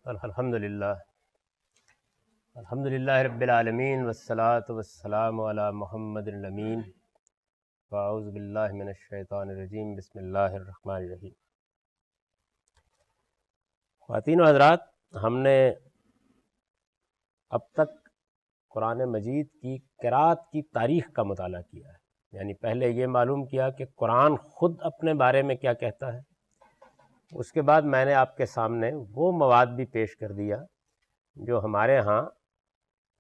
الحمدللہ رب العالمین والصلاة والسلام علی محمد الامین واعوذ باللہ من الشیطان الرجیم بسم اللہ الرحمن الرحیم۔ خواتین و حضرات، ہم نے اب تک قرآن مجید کی قرأت کی تاریخ کا مطالعہ کیا ہے، یعنی پہلے یہ معلوم کیا کہ قرآن خود اپنے بارے میں کیا کہتا ہے۔ اس کے بعد میں نے آپ کے سامنے وہ مواد بھی پیش کر دیا جو ہمارے ہاں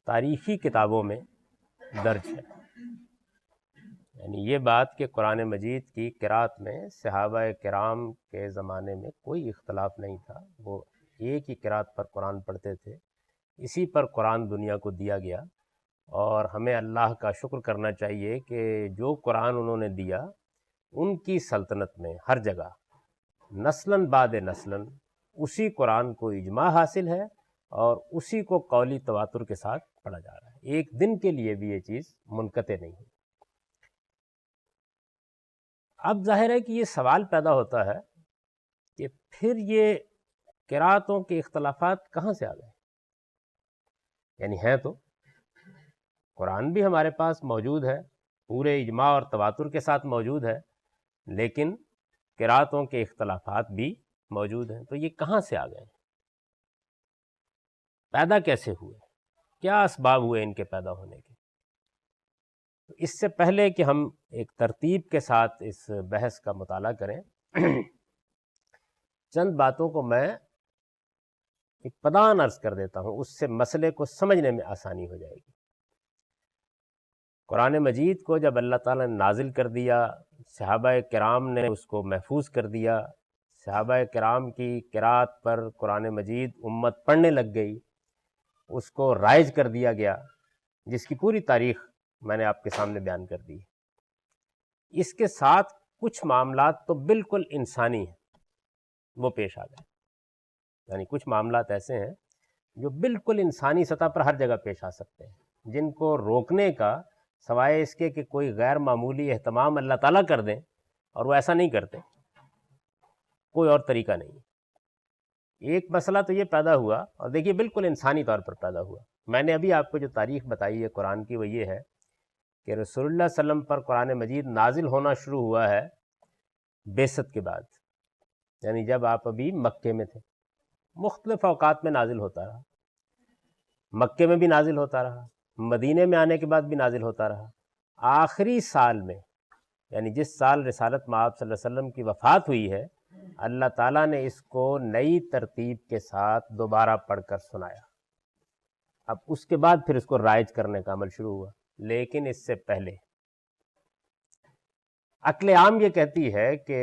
تاریخی کتابوں میں درج ہے، یعنی یہ بات کہ قرآن مجید کی قرأت میں صحابہ کرام کے زمانے میں کوئی اختلاف نہیں تھا، وہ ایک ہی قرأت پر قرآن پڑھتے تھے، اسی پر قرآن دنیا کو دیا گیا، اور ہمیں اللہ کا شکر کرنا چاہیے کہ جو قرآن انہوں نے دیا ان کی سلطنت میں ہر جگہ نسلاً بعد نسلاً اسی قرآن کو اجماع حاصل ہے اور اسی کو قولی تواتر کے ساتھ پڑھا جا رہا ہے، ایک دن کے لیے بھی یہ چیز منقطع نہیں ہے۔ اب ظاہر ہے کہ یہ سوال پیدا ہوتا ہے کہ پھر یہ قرأتوں کے اختلافات کہاں سے آ گئے؟ یعنی ہیں تو قرآن بھی ہمارے پاس موجود ہے، پورے اجماع اور تواتر کے ساتھ موجود ہے، لیکن قرأتوں کے اختلافات بھی موجود ہیں، تو یہ کہاں سے آ گئے؟ پیدا کیسے ہوئے؟ کیا اسباب ہوئے ان کے پیدا ہونے کے؟ تو اس سے پہلے کہ ہم ایک ترتیب کے ساتھ اس بحث کا مطالعہ کریں، چند باتوں کو میں ابتداً عرض کر دیتا ہوں، اس سے مسئلے کو سمجھنے میں آسانی ہو جائے گی۔ قرآن مجید کو جب اللہ تعالیٰ نے نازل کر دیا، صحابہ کرام نے اس کو محفوظ کر دیا، صحابہ کرام کی قرأت پر قرآن مجید امت پڑھنے لگ گئی، اس کو رائج کر دیا گیا، جس کی پوری تاریخ میں نے آپ کے سامنے بیان کر دی۔ اس کے ساتھ کچھ معاملات تو بالکل انسانی ہیں، وہ پیش آ گئے، یعنی کچھ معاملات ایسے ہیں جو بالکل انسانی سطح پر ہر جگہ پیش آ سکتے ہیں، جن کو روکنے کا سوائے اس کے کہ کوئی غیر معمولی اہتمام اللہ تعالیٰ کر دیں، اور وہ ایسا نہیں کرتے، کوئی اور طریقہ نہیں۔ ایک مسئلہ تو یہ پیدا ہوا، اور دیکھیے بالکل انسانی طور پر پیدا ہوا۔ میں نے ابھی آپ کو جو تاریخ بتائی ہے قرآن کی، وہ یہ ہے کہ رسول اللہ صلی اللہ علیہ وسلم پر قرآن مجید نازل ہونا شروع ہوا ہے بعثت کے بعد، یعنی جب آپ ابھی مکے میں تھے، مختلف اوقات میں نازل ہوتا رہا، مکے میں بھی نازل ہوتا رہا، مدینے میں آنے کے بعد بھی نازل ہوتا رہا، آخری سال میں یعنی جس سال رسالت مآب صلی اللہ علیہ وسلم کی وفات ہوئی ہے، اللہ تعالیٰ نے اس کو نئی ترتیب کے ساتھ دوبارہ پڑھ کر سنایا۔ اب اس کے بعد پھر اس کو رائج کرنے کا عمل شروع ہوا، لیکن اس سے پہلے عقل عام یہ کہتی ہے کہ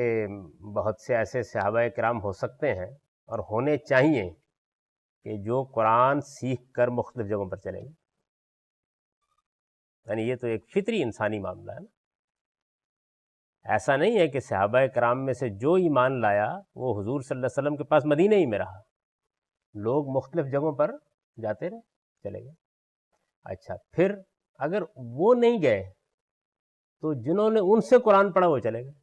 بہت سے ایسے صحابہ کرام ہو سکتے ہیں اور ہونے چاہیے کہ جو قرآن سیکھ کر مختلف جگہوں پر چلے گئے، یعنی یہ تو ایک فطری انسانی معاملہ ہے نا۔ ایسا نہیں ہے کہ صحابہ کرام میں سے جو ایمان لایا وہ حضور صلی اللہ علیہ وسلم کے پاس مدینہ ہی میں رہا، لوگ مختلف جگہوں پر جاتے رہے، چلے گئے۔ اچھا، پھر اگر وہ نہیں گئے تو جنہوں نے ان سے قرآن پڑھا وہ چلے گئے،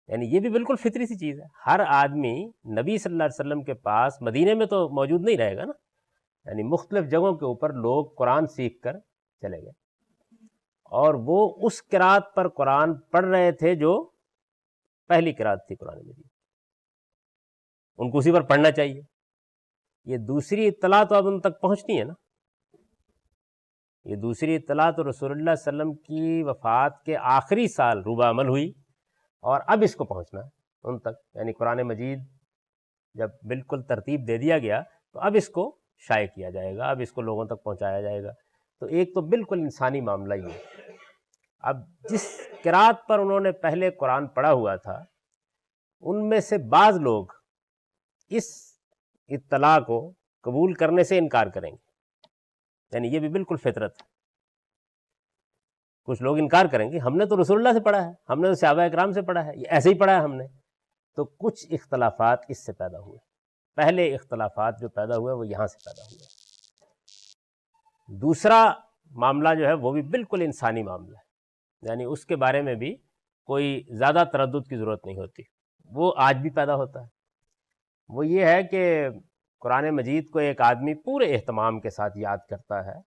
یعنی یہ بھی بالکل فطری سی چیز ہے۔ ہر آدمی نبی صلی اللہ علیہ وسلم کے پاس مدینے میں تو موجود نہیں رہے گا نا، یعنی مختلف جگہوں کے اوپر لوگ قرآن سیکھ کر چلے گئے، اور وہ اس قرأت پر قرآن پڑھ رہے تھے جو پہلی قرأت تھی قرآن مجید، ان کو اسی پر پڑھنا چاہیے۔ یہ دوسری اطلاع تو اب ان تک پہنچنی ہے نا، یہ دوسری اطلاع تو رسول اللہ صلی اللہ علیہ وسلم کی وفات کے آخری سال روبہ عمل ہوئی، اور اب اس کو پہنچنا ہے ان تک، یعنی قرآن مجید جب بالکل ترتیب دے دیا گیا تو اب اس کو شائع کیا جائے گا، اب اس کو لوگوں تک پہنچایا جائے گا۔ تو ایک تو بالکل انسانی معاملہ ہی ہے۔ اب جس قرأت پر انہوں نے پہلے قرآن پڑھا ہوا تھا، ان میں سے بعض لوگ اس اطلاع کو قبول کرنے سے انکار کریں گے، یعنی یہ بھی بالکل فطرت ہے۔ کچھ لوگ انکار کریں گے، ہم نے تو رسول اللہ سے پڑھا ہے، ہم نے تو صحابہ کرام سے پڑھا ہے، یہ ایسے ہی پڑھا ہے ہم نے۔ تو کچھ اختلافات اس سے پیدا ہوئے، پہلے اختلافات جو پیدا ہوئے وہ یہاں سے پیدا ہوئے۔ دوسرا معاملہ جو ہے وہ بھی بالکل انسانی معاملہ ہے، یعنی اس کے بارے میں بھی کوئی زیادہ تردد کی ضرورت نہیں ہوتی، وہ آج بھی پیدا ہوتا ہے۔ وہ یہ ہے کہ قرآن مجید کو ایک آدمی پورے اہتمام کے ساتھ یاد کرتا ہے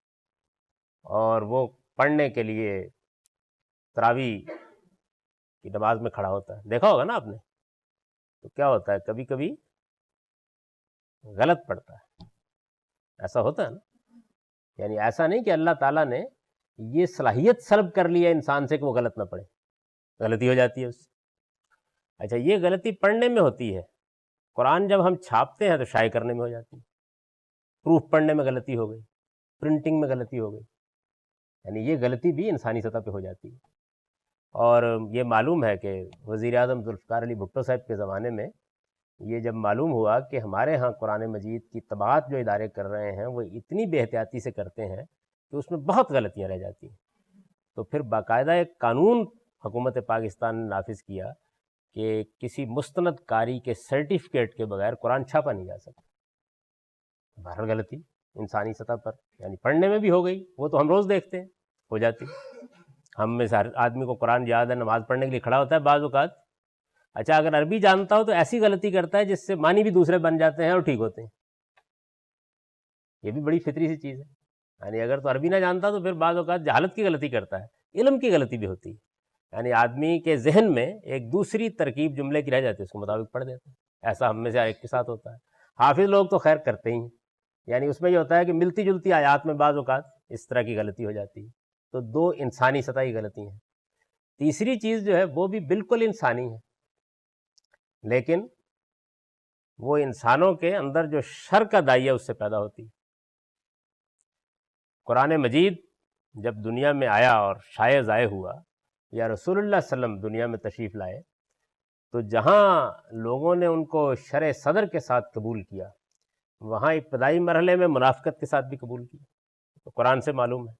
اور وہ پڑھنے کے لیے تراویح کی نماز میں کھڑا ہوتا ہے. دیکھا ہوگا نا آپ نے, تو کیا ہوتا ہے کبھی کبھی غلط پڑتا ہے, ایسا ہوتا ہے نا. یعنی ایسا نہیں کہ اللہ تعالیٰ نے یہ صلاحیت سلب کر لی ہے انسان سے کہ وہ غلط نہ پڑھے, غلطی ہو جاتی ہے اس سے. اچھا, یہ غلطی پڑھنے میں ہوتی ہے. قرآن جب ہم چھاپتے ہیں تو شائع کرنے میں ہو جاتی ہے. پروف پڑھنے میں غلطی ہو گئی, پرنٹنگ میں غلطی ہو گئی, یعنی یہ غلطی بھی انسانی سطح پہ ہو جاتی ہے. اور یہ معلوم ہے کہ وزیر اعظم ذوالفقار علی بھٹو صاحب کے زمانے میں یہ جب معلوم ہوا کہ ہمارے ہاں قرآن مجید کی طباعت جو ادارے کر رہے ہیں وہ اتنی بے احتیاطی سے کرتے ہیں کہ اس میں بہت غلطیاں رہ جاتی ہیں, تو پھر باقاعدہ ایک قانون حکومت پاکستان نے نافذ کیا کہ کسی مستند قاری کے سرٹیفکیٹ کے بغیر قرآن چھاپا نہیں جا سکتا. بہرحال غلطی انسانی سطح پر یعنی پڑھنے میں بھی ہو گئی, وہ تو ہم روز دیکھتے ہیں ہو جاتی. ہم میں سے ہر آدمی کو قرآن یاد ہے, نماز پڑھنے کے لیے کھڑا ہوتا ہے بعض اوقات. اچھا, اگر عربی جانتا ہو تو ایسی غلطی کرتا ہے جس سے معنی بھی دوسرے بن جاتے ہیں اور ٹھیک ہوتے ہیں. یہ بھی بڑی فطری سی چیز ہے. یعنی اگر تو عربی نہ جانتا تو پھر بعض اوقات جہالت کی غلطی کرتا ہے, علم کی غلطی بھی ہوتی ہے. یعنی آدمی کے ذہن میں ایک دوسری ترکیب جملے کی رہ جاتی ہے, اس کے مطابق پڑھ دیتے ہیں. ایسا ہم میں سے ایک کے ساتھ ہوتا ہے. حافظ لوگ تو خیر کرتے ہی ہیں, یعنی اس میں یہ ہوتا ہے کہ ملتی جلتی آیات میں بعض اوقات اس طرح کی غلطی ہو جاتی ہے. تو دو انسانی سطح کی غلطی ہیں. تیسری چیز جو ہے وہ بھی بالکل انسانی ہے, لیکن وہ انسانوں کے اندر جو شر کا داعیہ اس سے پیدا ہوتی ہے. قرآن مجید جب دنیا میں آیا اور شائع ظاہر ہوا یا رسول اللہ صلی اللہ علیہ وسلم دنیا میں تشریف لائے, تو جہاں لوگوں نے ان کو شرح صدر کے ساتھ قبول کیا وہاں ابتدائی مرحلے میں منافقت کے ساتھ بھی قبول کیا, تو قرآن سے معلوم ہے.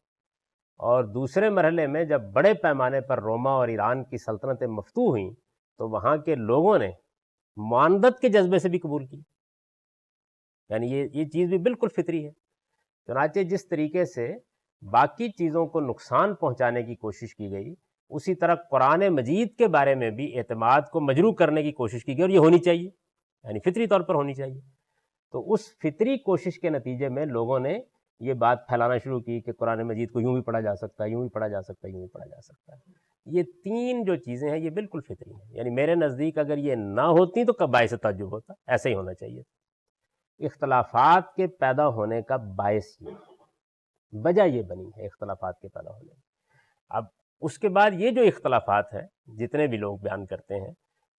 اور دوسرے مرحلے میں جب بڑے پیمانے پر روما اور ایران کی سلطنتیں مفتوح ہوئیں تو وہاں کے لوگوں نے معاندت کے جذبے سے بھی قبول کی. یعنی یہ چیز بھی بالکل فطری ہے. چنانچہ جس طریقے سے باقی چیزوں کو نقصان پہنچانے کی کوشش کی گئی, اسی طرح قرآن مجید کے بارے میں بھی اعتماد کو مجروح کرنے کی کوشش کی گئی, اور یہ ہونی چاہیے, یعنی فطری طور پر ہونی چاہیے. تو اس فطری کوشش کے نتیجے میں لوگوں نے یہ بات پھیلانا شروع کی کہ قرآن مجید کو یوں بھی پڑھا جا سکتا ہے, یوں بھی پڑھا جا سکتا ہے, یوں بھی پڑھا جا سکتا ہے. یہ تین جو چیزیں ہیں یہ بالکل فطری ہیں. یعنی میرے نزدیک اگر یہ نہ ہوتی تو کب باعث تعجب ہوتا, ایسا ہی ہونا چاہیے. اختلافات کے پیدا ہونے کا باعث یہ وجہ یہ بنی ہے اختلافات کے پیدا ہونے. اب اس کے بعد یہ جو اختلافات ہیں جتنے بھی لوگ بیان کرتے ہیں,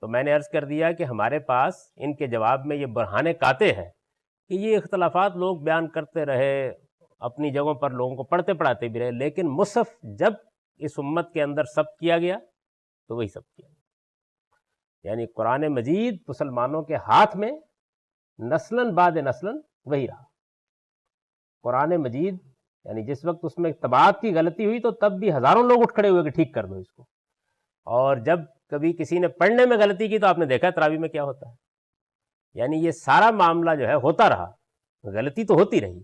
تو میں نے عرض کر دیا کہ ہمارے پاس ان کے جواب میں یہ برہانے قاطع ہے کہ یہ اختلافات لوگ بیان کرتے رہے, اپنی جگہوں پر لوگوں کو پڑھتے پڑھاتے بھی رہے, لیکن مصحف جب اس امت کے اندر ثبت کیا گیا تو وہی ثبت کیا گیا. یعنی قرآن مجید مسلمانوں کے ہاتھ میں نسلاً بعد نسلاً وہی رہا. قرآن مجید یعنی جس وقت اس میں طباعت کی غلطی ہوئی تو تب بھی ہزاروں لوگ اٹھ کھڑے ہوئے کہ ٹھیک کر دو اس کو. اور جب کبھی کسی نے پڑھنے میں غلطی کی تو آپ نے دیکھا تراویح میں کیا ہوتا ہے. یعنی یہ سارا معاملہ جو ہے ہوتا رہا, غلطی تو ہوتی رہی,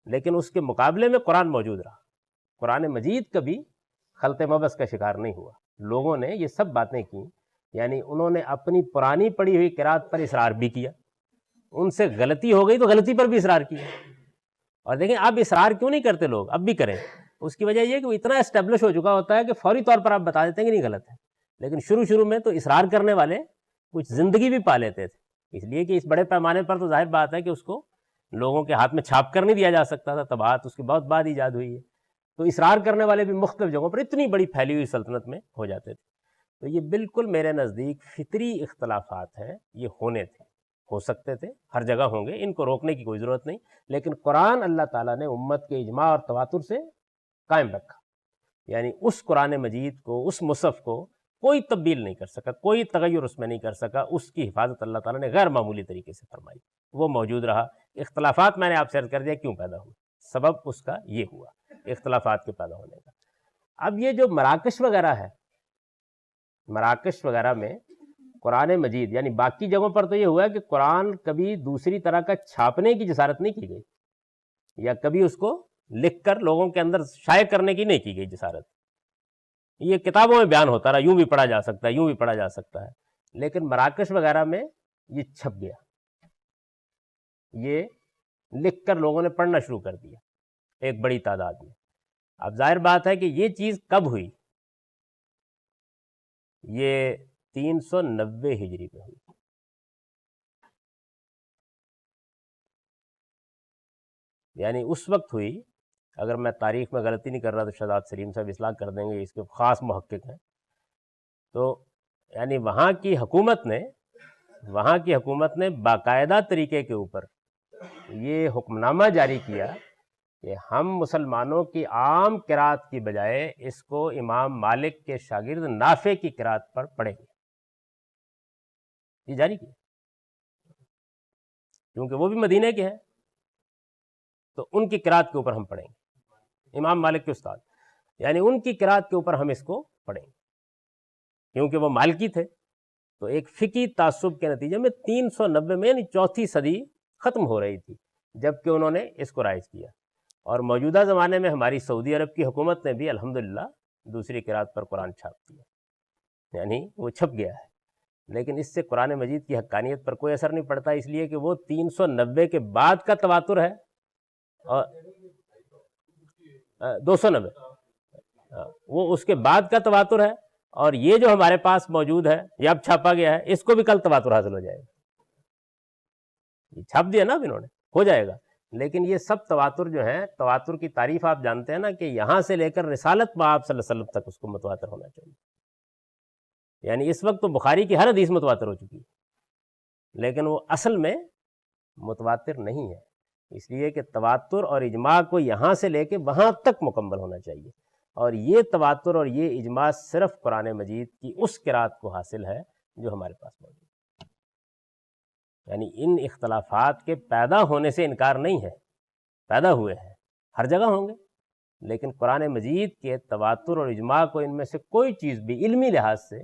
لیکن اس کے مقابلے میں قرآن موجود رہا. قرآن مجید کبھی خلط مبس کا شکار نہیں ہوا. لوگوں نے یہ سب باتیں کی, یعنی انہوں نے اپنی پرانی پڑھی ہوئی قرات پر اصرار بھی کیا, ان سے غلطی ہو گئی تو غلطی پر بھی اصرار کیا. اور دیکھیں اب اصرار کیوں نہیں کرتے لوگ, اب بھی کریں, اس کی وجہ یہ کہ وہ اتنا اسٹیبلش ہو چکا ہوتا ہے کہ فوری طور پر آپ بتا دیتے ہیں کہ نہیں غلط ہے. لیکن شروع میں تو اصرار کرنے والے کچھ زندگی بھی پا لیتے تھے, اس لیے کہ اس بڑے پیمانے پر تو ظاہر بات ہے کہ اس کو لوگوں کے ہاتھ میں چھاپ کر نہیں دیا جا سکتا تھا. طباعت اس کے بہت بعد ایجاد ہوئی ہے, تو اصرار کرنے والے بھی مختلف جگہوں پر اتنی بڑی پھیلی ہوئی سلطنت میں ہو جاتے تھے. تو یہ بالکل میرے نزدیک فطری اختلافات ہیں, یہ ہونے تھے, ہو سکتے تھے, ہر جگہ ہوں گے, ان کو روکنے کی کوئی ضرورت نہیں. لیکن قرآن اللہ تعالیٰ نے امت کے اجماع اور تواتر سے قائم رکھا. یعنی اس قرآن مجید کو, اس مصحف کو کوئی تبدیل نہیں کر سکا, کوئی تغیر اس میں نہیں کر سکا. اس کی حفاظت اللہ تعالیٰ نے غیر معمولی طریقے سے فرمائی, وہ موجود رہا. اختلافات میں نے آپ سے عرض کر دیا کیوں پیدا ہوئے, سبب اس کا یہ ہوا اختلافات کے پیدا ہونے کا. اب یہ جو مراکش وغیرہ ہے, مراکش وغیرہ میں قرآن مجید یعنی باقی جگہوں پر تو یہ ہوا ہے کہ قرآن کبھی دوسری طرح کا چھاپنے کی جسارت نہیں کی گئی, یا کبھی اس کو لکھ کر لوگوں کے اندر شائع کرنے کی نہیں کی گئی جسارت. یہ کتابوں میں بیان ہوتا رہا, یوں بھی پڑھا جا سکتا ہے, یوں بھی پڑھا جا سکتا ہے. لیکن مراکش وغیرہ میں یہ چھپ گیا, یہ لکھ کر لوگوں نے پڑھنا شروع کر دیا ایک بڑی تعداد میں. اب ظاہر بات ہے کہ یہ چیز کب ہوئی؟ یہ 390 ہجری میں ہوئی. یعنی اس وقت ہوئی، اگر میں تاریخ میں غلطی نہیں کر رہا تو شہزاد سلیم صاحب اصلاح کر دیں گے، اس کے خاص محقق ہیں. تو یعنی وہاں کی حکومت نے باقاعدہ طریقے کے اوپر یہ حکمنامہ جاری کیا کہ ہم مسلمانوں کی عام قرات کی بجائے اس کو امام مالک کے شاگرد نافع کی قرات پر پڑھیں گے. یہ جاری کیا کیونکہ وہ بھی مدینے کے ہیں، تو ان کی قرات کے اوپر ہم پڑھیں گے. امام مالک کے استاد، یعنی ان کی قرات کے اوپر ہم اس کو پڑھیں گے. کیونکہ وہ مالکی تھے تو ایک فقہی تعصب کے نتیجے میں 390 میں یعنی چوتھی صدی ختم ہو رہی تھی جب کہ انہوں نے اس کو رائج کیا. اور موجودہ زمانے میں ہماری سعودی عرب کی حکومت نے بھی الحمدللہ دوسری قرات پر قرآن چھاپ دیا، یعنی وہ چھپ گیا ہے. لیکن اس سے قرآن مجید کی حقانیت پر کوئی اثر نہیں پڑتا، اس لیے کہ وہ 390 کے بعد کا تواتر ہے اور 290 وہ اس کے بعد کا تواتر ہے، اور یہ جو ہمارے پاس موجود ہے یہ اب چھاپا گیا ہے، اس کو بھی کل تواتر حاصل ہو جائے گا. یہ چھاپ دیا نا اب انہوں نے، ہو جائے گا. لیکن یہ سب تواتر جو ہیں، تواتر کی تعریف آپ جانتے ہیں نا کہ یہاں سے لے کر رسالت مآب صلی اللہ علیہ وسلم تک اس کو متواتر ہونا چاہیے. یعنی اس وقت تو بخاری کی ہر حدیث متواتر ہو چکی ہے، لیکن وہ اصل میں متواتر نہیں ہے. اس لیے کہ تواتر اور اجماع کو یہاں سے لے کے وہاں تک مکمل ہونا چاہیے، اور یہ تواتر اور یہ اجماع صرف قرآن مجید کی اس قرات کو حاصل ہے جو ہمارے پاس موجود ہے. یعنی ان اختلافات کے پیدا ہونے سے انکار نہیں ہے، پیدا ہوئے ہیں، ہر جگہ ہوں گے، لیکن قرآن مجید کے تواتر اور اجماع کو ان میں سے کوئی چیز بھی علمی لحاظ سے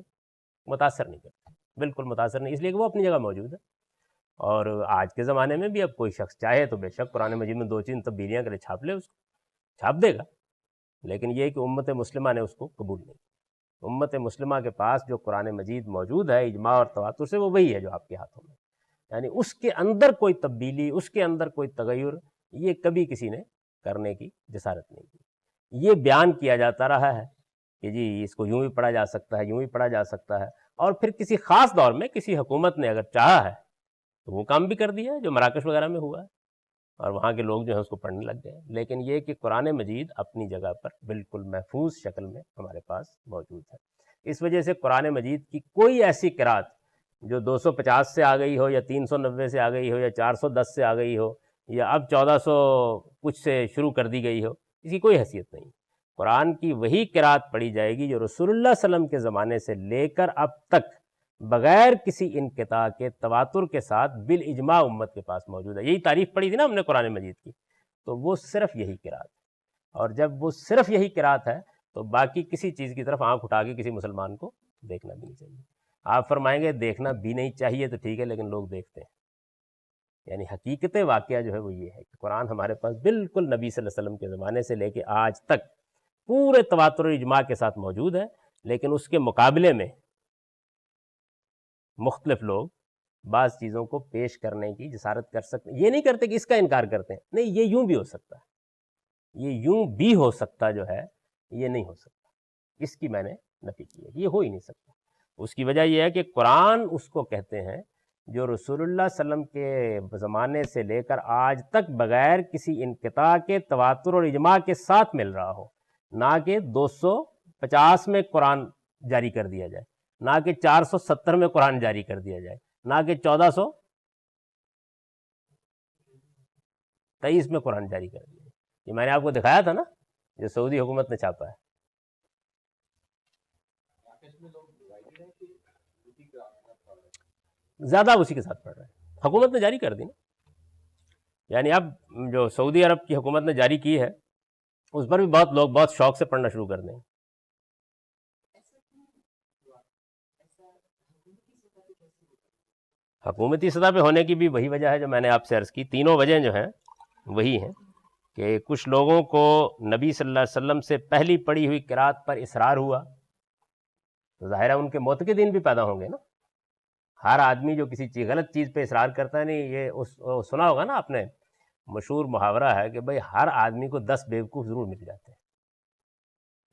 متاثر نہیں کرتی، بالکل متاثر نہیں، اس لیے کہ وہ اپنی جگہ موجود ہے. اور آج کے زمانے میں بھی اب کوئی شخص چاہے تو بے شک قرآن مجید میں 2-3 تبدیلیاں کرے چھاپ لے، اس کو چھاپ دے گا. لیکن یہ کہ امت مسلمہ نے اس کو قبول نہیں. امت مسلمہ کے پاس جو قرآن مجید موجود ہے اجماع اور تواتر سے، وہ وہی ہے جو آپ کے ہاتھوں میں، یعنی اس کے اندر کوئی تبدیلی، اس کے اندر کوئی تغیر یہ کبھی کسی نے کرنے کی جسارت نہیں کی. یہ بیان کیا جاتا رہا ہے کہ جی اس کو یوں بھی پڑھا جا سکتا ہے، یوں بھی پڑھا جا سکتا ہے، اور پھر کسی خاص دور میں کسی حکومت نے اگر چاہا ہے تو وہ کام بھی کر دیا ہے جو مراکش وغیرہ میں ہوا ہے، اور وہاں کے لوگ جو ہیں اس کو پڑھنے لگ گئے. لیکن یہ کہ قرآن مجید اپنی جگہ پر بالکل محفوظ شکل میں ہمارے پاس موجود ہے. اس وجہ سے قرآن مجید کی کوئی ایسی قرات جو 250 سے آ گئی ہو، یا 390 سے آ گئی ہو، یا 410 سے آ گئی ہو، یا اب 1400 کچھ سے شروع کر دی گئی ہو، اس کی کوئی حیثیت نہیں. قرآن کی وہی قرات پڑھی جائے گی جو رسول اللہ صلی اللہ علیہ وسلم کے زمانے سے لے کر اب تک بغیر کسی انقطاع کے تواتر کے ساتھ بالاجماع امت کے پاس موجود ہے. یہی تعریف پڑھی تھی نا ہم نے قرآن مجید کی، تو وہ صرف یہی قرات ہے. اور جب وہ صرف یہی قرات ہے تو باقی کسی چیز کی طرف آنکھ اٹھا کے کسی مسلمان کو دیکھنا بھی نہیں چاہیے. آپ فرمائیں گے دیکھنا بھی نہیں چاہیے تو ٹھیک ہے، لیکن لوگ دیکھتے ہیں. یعنی حقیقت واقعہ جو ہے وہ یہ ہے کہ قرآن ہمارے پاس بالکل نبی صلی اللہ علیہ وسلم کے زمانے سے لے کے آج تک پورے تواتر و اجماع کے ساتھ موجود ہے. لیکن اس کے مقابلے میں مختلف لوگ بعض چیزوں کو پیش کرنے کی جسارت کر سکتے ہیں. یہ نہیں کرتے کہ اس کا انکار کرتے ہیں، نہیں، یہ یوں بھی ہو سکتا ہے، یہ یوں بھی ہو سکتا جو ہے یہ نہیں ہو سکتا. اس کی میں نے نفی کی ہے، یہ ہو ہی نہیں سکتا. اس کی وجہ یہ ہے کہ قرآن اس کو کہتے ہیں جو رسول اللہ صلی اللہ علیہ وسلم کے زمانے سے لے کر آج تک بغیر کسی انقطاع کے تواتر اور اجماع کے ساتھ مل رہا ہو. نہ کہ 250 میں قرآن جاری کر دیا جائے، نہ کہ 470 میں قرآن جاری کر دیا جائے، نہ کہ 1423 میں قرآن جاری کر دیا جائے. یہ میں نے آپ کو دکھایا تھا نا جو سعودی حکومت نے چھاپا ہے. زیادہ اسی کے ساتھ پڑھ رہے ہیں، حکومت نے جاری کر دی نا. یعنی اب جو سعودی عرب کی حکومت نے جاری کی ہے اس پر بھی بہت لوگ بہت شوق سے پڑھنا شروع کر دیں. حکومتی سطح پہ ہونے کی بھی وہی وجہ ہے جو میں نے آپ سے عرض کی. تینوں وجہیں جو ہیں وہی ہیں کہ کچھ لوگوں کو نبی صلی اللہ علیہ وسلم سے پہلی پڑھی ہوئی قرات پر اصرار ہوا، تو ظاہر ہے ان کے معتقدین بھی پیدا ہوں گے نا. ہر آدمی جو کسی چیز غلط چیز پہ اصرار کرتا ہے، نہیں یہ سنا ہوگا نا آپ نے، مشہور محاورہ ہے کہ بھئی ہر آدمی کو 10 بیوقوف ضرور مل جاتے ہیں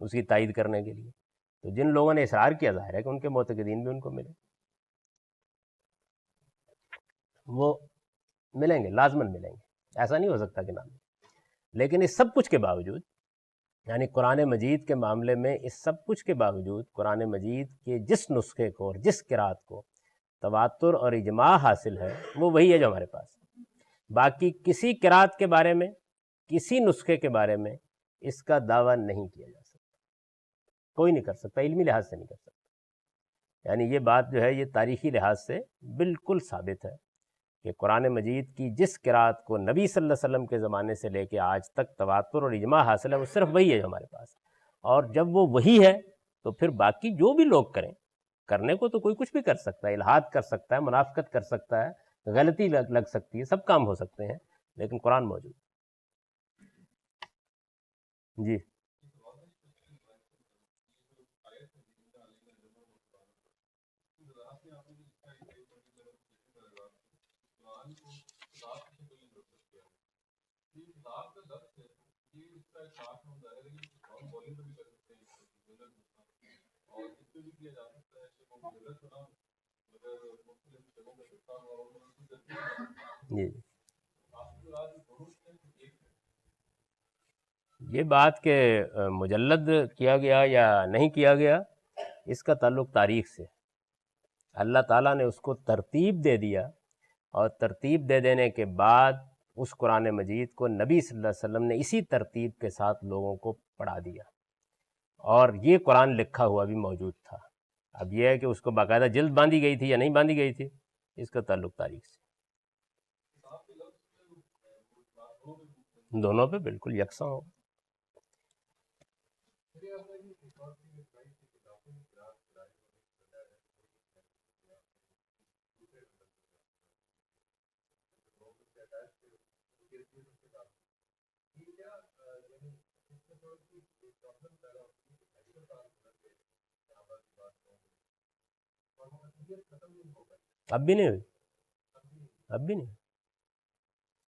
اس کی تائید کرنے کے لیے. تو جن لوگوں نے اصرار کیا ظاہر ہے کہ ان کے معتقدین بھی ان کو ملے، وہ ملیں گے، لازماً ملیں گے، ایسا نہیں ہو سکتا کہ نہ ملیں. لیکن اس سب کچھ کے باوجود، یعنی قرآن مجید کے معاملے میں اس سب کچھ کے باوجود قرآن مجید کے جس نسخے کو اور جس قرات کو تواتر اور اجماع حاصل ہے وہ وہی ہے جو ہمارے پاس ہے. باقی کسی قرات کے بارے میں، کسی نسخے کے بارے میں اس کا دعویٰ نہیں کیا جا سکتا، کوئی نہیں کر سکتا، علمی لحاظ سے نہیں کر سکتا. یعنی یہ بات جو ہے یہ تاریخی لحاظ سے بالکل ثابت ہے کہ قرآن مجید کی جس قرات کو نبی صلی اللہ علیہ وسلم کے زمانے سے لے کے آج تک تواتر اور اجماع حاصل ہے وہ صرف وہی ہے جو ہمارے پاس. اور جب وہ وہی ہے تو پھر باقی جو بھی لوگ کریں، کرنے کو تو کوئی کچھ بھی کر سکتا ہے، الحاد کر سکتا ہے، منافقت کر سکتا ہے، غلطی لگ سکتی ہے، سب کام ہو سکتے ہیں، لیکن قرآن موجود. جی جی یہ بات کہ مجلد کیا گیا یا نہیں کیا گیا، اس کا تعلق تاریخ سے. اللہ تعالیٰ نے اس کو ترتیب دے دیا، اور ترتیب دے دینے کے بعد اس قرآن مجید کو نبی صلی اللہ علیہ وسلم نے اسی ترتیب کے ساتھ لوگوں کو پڑھا دیا، اور یہ قرآن لکھا ہوا بھی موجود تھا. اب یہ ہے کہ اس کو باقاعدہ جلد باندھی گئی تھی یا نہیں باندھی گئی تھی، اس کا تعلق تاریخ سے. دونوں پہ بالکل یکساں ہو. اب بھی نہیں ہوئی، اب بھی نہیں،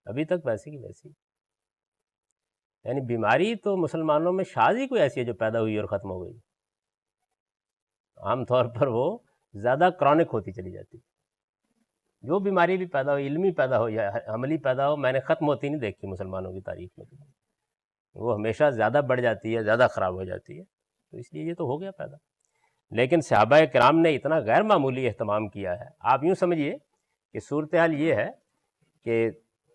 ابھی تک ویسی کی ویسی. یعنی بیماری تو مسلمانوں میں شاذ ہی کوئی ایسی ہے جو پیدا ہوئی اور ختم ہو گئی. عام طور پر وہ زیادہ کرونک ہوتی چلی جاتی. جو بیماری بھی پیدا ہو، علمی پیدا ہو یا عملی پیدا ہو، میں نے ختم ہوتی نہیں دیکھی مسلمانوں کی تاریخ میں. وہ ہمیشہ زیادہ بڑھ جاتی ہے، زیادہ خراب ہو جاتی ہے. تو اس لیے یہ تو ہو گیا پیدا. لیکن صحابہ کرام نے اتنا غیر معمولی اہتمام کیا ہے. آپ یوں سمجھیے کہ صورتحال یہ ہے کہ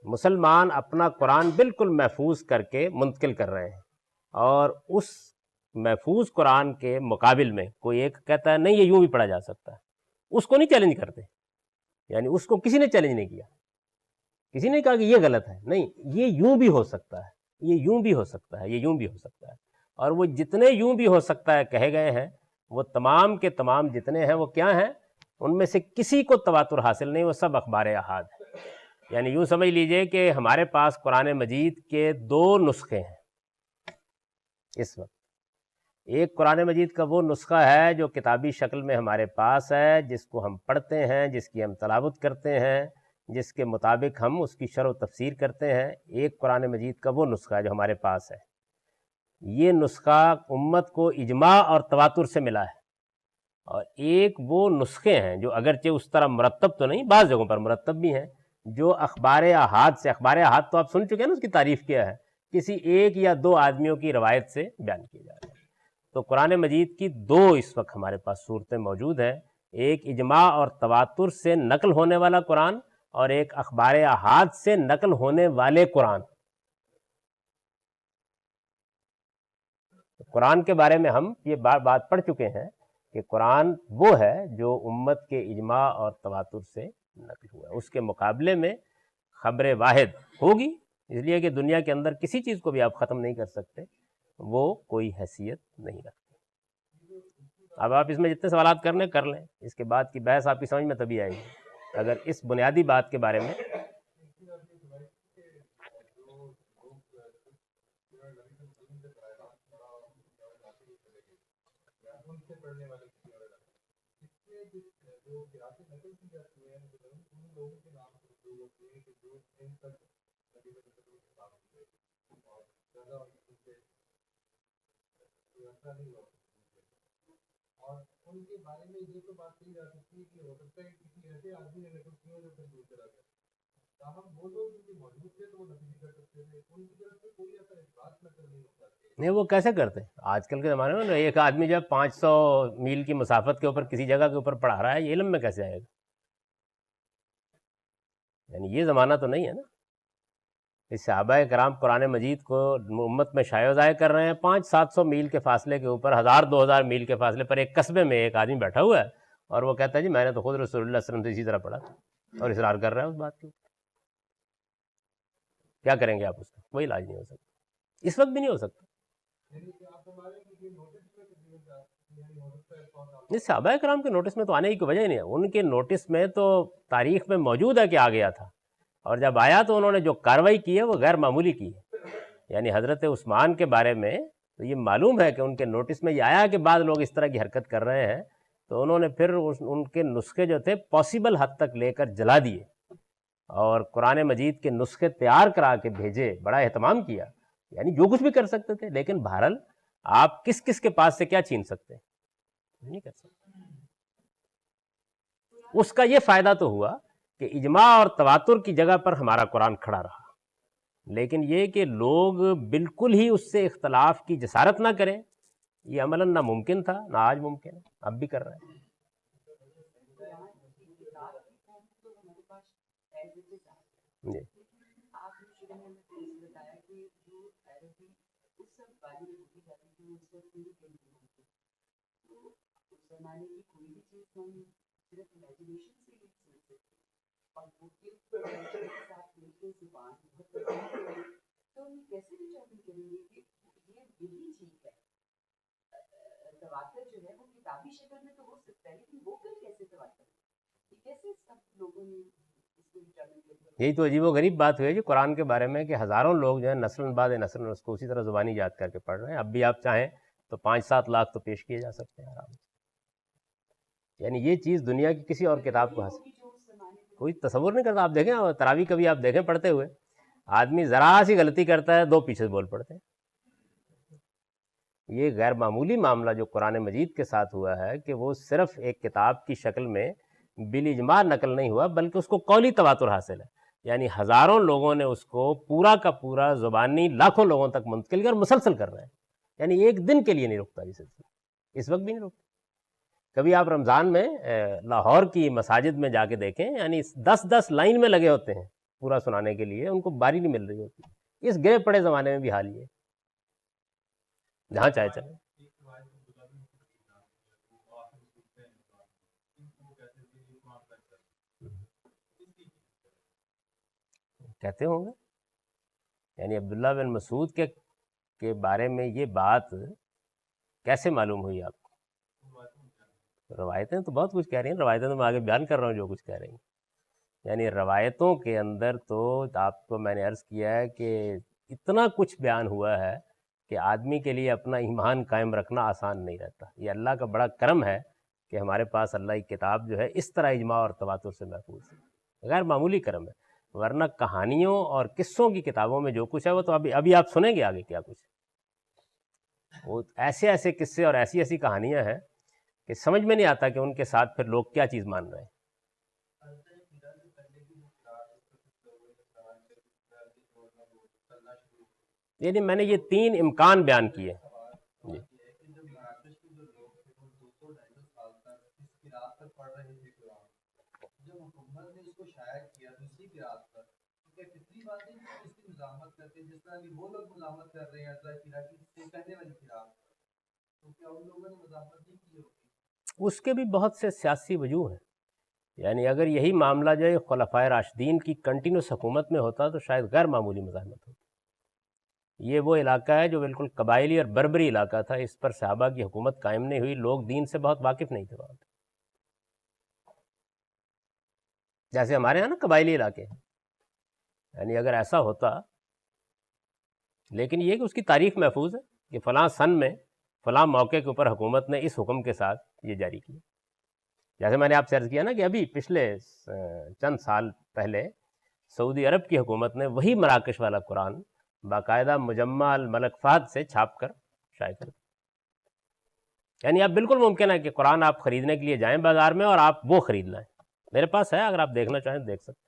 مسلمان اپنا قرآن بالکل محفوظ کر کے منتقل کر رہے ہیں، اور اس محفوظ قرآن کے مقابل میں کوئی ایک کہتا ہے نہیں یہ یوں بھی پڑھا جا سکتا ہے، اس کو نہیں چیلنج کرتے. یعنی اس کو کسی نے چیلنج نہیں کیا، کسی نے کہا کہ یہ غلط ہے، نہیں یہ یوں بھی ہو سکتا ہے، یہ یوں بھی ہو سکتا ہے، یہ یوں بھی ہو سکتا ہے. اور وہ جتنے یوں بھی ہو سکتا ہے کہے گئے ہیں، وہ تمام کے تمام جتنے ہیں وہ کیا ہیں؟ ان میں سے کسی کو تواتر حاصل نہیں، وہ سب اخبار احاد ہیں. یعنی یوں سمجھ لیجئے کہ ہمارے پاس قرآن مجید کے 2 نسخے ہیں اس وقت. ایک قرآن مجید کا وہ نسخہ ہے جو کتابی شکل میں ہمارے پاس ہے، جس کو ہم پڑھتے ہیں، جس کی ہم تلاوت کرتے ہیں، جس کے مطابق ہم اس کی شرح و تفسیر کرتے ہیں. ایک قرآن مجید کا وہ نسخہ ہے جو ہمارے پاس ہے. یہ نسخہ امت کو اجماع اور تواتر سے ملا ہے. اور ایک وہ نسخے ہیں جو اگرچہ اس طرح مرتب تو نہیں، بعض جگہوں پر مرتب بھی ہیں، جو اخبار احاد سے، اخبار احاد تو آپ سن چکے ہیں نا اس کی تعریف کیا ہے، کسی ایک یا 2 آدمیوں کی روایت سے بیان کیے جا رہے ہیں. تو قرآن مجید کی 2 اس وقت ہمارے پاس صورتیں موجود ہیں، ایک اجماع اور تواتر سے نقل ہونے والا قرآن، اور ایک اخبار احاد سے نقل ہونے والے قرآن. قرآن کے بارے میں ہم یہ بات پڑھ چکے ہیں کہ قرآن وہ ہے جو امت کے اجماع اور تواتر سے نقل ہوا ہے. اس کے مقابلے میں خبر واحد ہوگی، اس لیے کہ دنیا کے اندر کسی چیز کو بھی آپ ختم نہیں کر سکتے، وہ کوئی حیثیت نہیں رکھتی. اب آپ اس میں جتنے سوالات کرنے کر لیں، اس کے بعد کی بحث آپ کی سمجھ میں تبھی آئے گی اگر اس بنیادی بات کے بارے میں. نہیں وہ کیسے کرتے ہیں آج کل کے زمانے میں؟ ایک آدمی جب 500 میل کی مسافت کے اوپر کسی جگہ کے اوپر پڑھا رہا ہے، یہ علم میں کیسے آئے گا؟ یعنی یہ زمانہ تو نہیں ہے نا. اس صحابہ کرام قرآن مجید کو امت میں شائع و ضائع کر رہے ہیں. 500-700 میل کے فاصلے کے اوپر، 1000-2000 میل کے فاصلے پر ایک قصبے میں ایک آدمی بیٹھا ہوا ہے اور وہ کہتا ہے جی میں نے تو خود رسول اللہ صلی اللہ علیہ وسلم سے اسی طرح پڑھا تھا، اور اصرار کر رہا ہے اس بات کی. کیا کریں گے آپ اس کا؟ کوئی علاج نہیں ہو سکتا، اس وقت بھی نہیں ہو سکتا. اس صحابہ کرام کے نوٹس میں تو آنے کی کوئی وجہ ہی نہیں ہے. ان کے نوٹس میں تو تاریخ میں موجود ہے کہ آ گیا تھا، اور جب آیا تو انہوں نے جو کارروائی کی ہے وہ غیر معمولی کی ہے. یعنی حضرت عثمان کے بارے میں تو یہ معلوم ہے کہ ان کے نوٹس میں یہ آیا کہ بعض لوگ اس طرح کی حرکت کر رہے ہیں، تو انہوں نے پھر ان کے نسخے جو تھے پاسبل حد تک لے کر جلا دیے اور قرآن مجید کے نسخے تیار کرا کے بھیجے. بڑا اہتمام کیا، یعنی جو کچھ بھی کر سکتے تھے. لیکن بہرحال آپ کس کس کے پاس سے کیا چھین سکتے ہیں؟ نہیں کر سکتے. اس کا یہ فائدہ تو ہوا کہ اجماع اور تواتر کی جگہ پر ہمارا قرآن کھڑا رہا، لیکن یہ کہ لوگ بالکل ہی اس سے اختلاف کی جسارت نہ کریں، یہ عملاً نہ ممکن تھا، نہ آج ممکن ہے، اب بھی کر رہے ہیں. جی یہی تو عجیب و غریب بات ہوئی ہے جی قرآن کے بارے میں کہ ہزاروں لوگ جو ہیں نسل بعد نسل اس کو اسی طرح زبانی یاد کر کے پڑھ رہے ہیں. اب بھی آپ چاہیں تو 5-7 لاکھ تو پیش کیے جا سکتے ہیں آرام سے. یعنی یہ چیز دنیا کی کسی اور کتاب کو حاصل کوئی تصور نہیں کرتا. آپ دیکھیں تراویح کبھی آپ دیکھیں پڑھتے ہوئے، آدمی ذرا سی غلطی کرتا ہے 2 پیچھے سے بول پڑتے ہیں. یہ غیر معمولی معاملہ جو قرآن مجید کے ساتھ ہوا ہے کہ وہ صرف ایک کتاب کی شکل میں بالاجماع نقل نہیں ہوا، بلکہ اس کو قولی تواتر حاصل ہے. یعنی ہزاروں لوگوں نے اس کو پورا کا پورا زبانی لاکھوں لوگوں تک منتقل کر مسلسل کر رہے ہیں. یعنی ایک دن کے لیے نہیں رکتا یہ سلسلہ، اس وقت بھی نہیں رکتا. کبھی آپ رمضان میں لاہور کی مساجد میں جا کے دیکھیں، یعنی 10-10 لائن میں لگے ہوتے ہیں پورا سنانے کے لیے، ان کو باری نہیں مل رہی ہوتی. اس گرے پڑے زمانے میں بھی حال یہ جہاں چاہے چلے. کہتے ہوں گے یعنی عبداللہ بن مسعود کے بارے میں یہ بات کیسے معلوم ہوئی آپ کو؟ روایتیں تو بہت کچھ کہہ رہی ہیں، روایتیں تو میں آگے بیان کر رہا ہوں جو کچھ کہہ رہی ہیں. یعنی روایتوں کے اندر تو آپ کو میں نے عرض کیا ہے کہ اتنا کچھ بیان ہوا ہے کہ آدمی کے لیے اپنا ایمان قائم رکھنا آسان نہیں رہتا. یہ اللہ کا بڑا کرم ہے کہ ہمارے پاس اللہ کی کتاب جو ہے اس طرح اجماع اور تواتر سے محفوظ ہے. غیر معمولی کرم ہے، ورنہ کہانیوں اور قصوں کی کتابوں میں جو کچھ ہے وہ تو ابھی آپ سنیں گے آگے کیا کچھ. وہ ایسے ایسے قصے اور ایسی ایسی کہانیاں ہیں کہ سمجھ میں نہیں آتا کہ ان کے ساتھ پھر لوگ کیا چیز مان رہے ہیں. یعنی میں نے یہ 3 امکان بیان کیے. جی اس کے بھی بہت سے سیاسی وجوہ ہیں. یعنی اگر یہی معاملہ جو ہے خلفائے راشدین کی کنٹینیوس حکومت میں ہوتا تو شاید غیر معمولی مزاحمت ہوتی. یہ وہ علاقہ ہے جو بالکل قبائلی اور بربری علاقہ تھا، اس پر صحابہ کی حکومت قائم نہیں ہوئی، لوگ دین سے بہت واقف نہیں تھے وہاں پہ. جیسے ہمارے یہاں نا قبائلی علاقے ہیں، یعنی اگر ایسا ہوتا. لیکن یہ کہ اس کی تاریخ محفوظ ہے کہ فلاں سن میں فلاں موقع کے اوپر حکومت نے اس حکم کے ساتھ یہ جاری کیا. جیسے میں نے آپ سے عرض کیا نا کہ ابھی پچھلے چند سال پہلے سعودی عرب کی حکومت نے وہی مراکش والا قرآن باقاعدہ مجمع الملک فہد سے چھاپ کر شائع کر دیا. یعنی اب بالکل ممکن ہے کہ قرآن آپ خریدنے کے لیے جائیں بازار میں اور آپ وہ خرید لائیں. میرے پاس ہے، اگر آپ دیکھنا چاہیں دیکھ سکتے.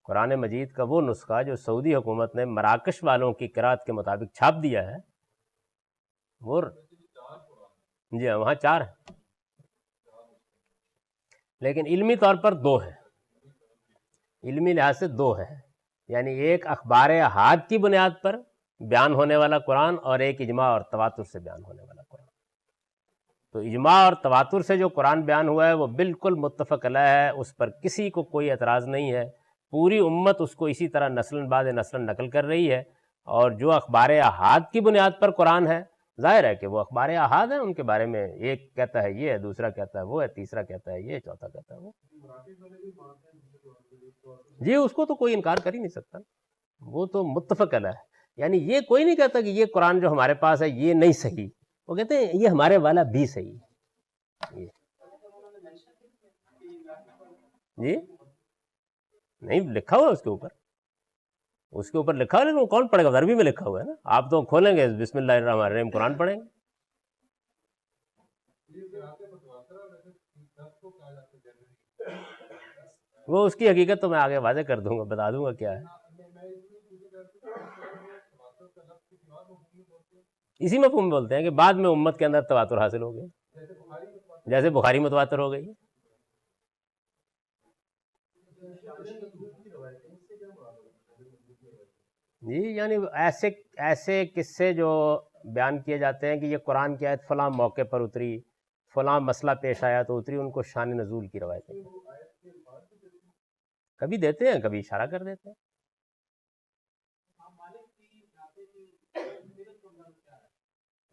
قرآن مجید کا وہ نسخہ جو سعودی حکومت نے مراکش والوں کی قرأت کے مطابق چھاپ دیا ہے، وہ جی ہاں وہاں 4 ہیں، لیکن علمی طور پر 2 ہیں. علمی لحاظ سے 2 ہیں، یعنی ایک اخبار احاد کی بنیاد پر بیان ہونے والا قرآن اور ایک اجماع اور تواتر سے بیان ہونے والا قرآن. تو اجماع اور تواتر سے جو قرآن بیان ہوا ہے وہ بالکل متفق علیہ ہے، اس پر کسی کو کوئی اعتراض نہیں ہے. پوری امت اس کو اسی طرح نسل بعد نسل نقل کر رہی ہے. اور جو اخبار احاد کی بنیاد پر قرآن ہے، ظاہر ہے کہ وہ اخبار احاد ہیں، ان کے بارے میں ایک کہتا ہے یہ ہے، دوسرا کہتا ہے وہ ہے، تیسرا کہتا ہے یہ، چوتھا کہتا ہے وہ. جی اس کو تو کوئی انکار کر ہی نہیں سکتا، وہ تو متفق علیہ ہے. یعنی یہ کوئی نہیں کہتا کہ یہ قرآن جو ہمارے پاس ہے یہ نہیں صحیح، وہ کہتے ہیں یہ ہمارے والا بھی صحیح. جی نہیں لکھا ہوا اس کے اوپر لکھا ہوا، لیکن کون پڑھے گا؟ عربی میں لکھا ہوا ہے نا. آپ تو کھولیں گے بسم اللہ الرحمن الرحیم قرآن پڑھیں گے. وہ اس کی حقیقت تو میں آگے واضح کر دوں گا، بتا دوں گا کیا ہے. اسی مفہوم میں بولتے ہیں کہ بعد میں امت کے اندر تواتر حاصل ہو گیا، جیسے بخاری متواتر ہو گئی. جی یعنی ایسے قصے جو بیان کیے جاتے ہیں کہ یہ قرآن کی آیت فلاں موقع پر اتری، فلاں مسئلہ پیش آیا تو اتری، ان کو شان نزول کی روایتیں کبھی دیتے ہیں، کبھی اشارہ کر دیتے ہیں.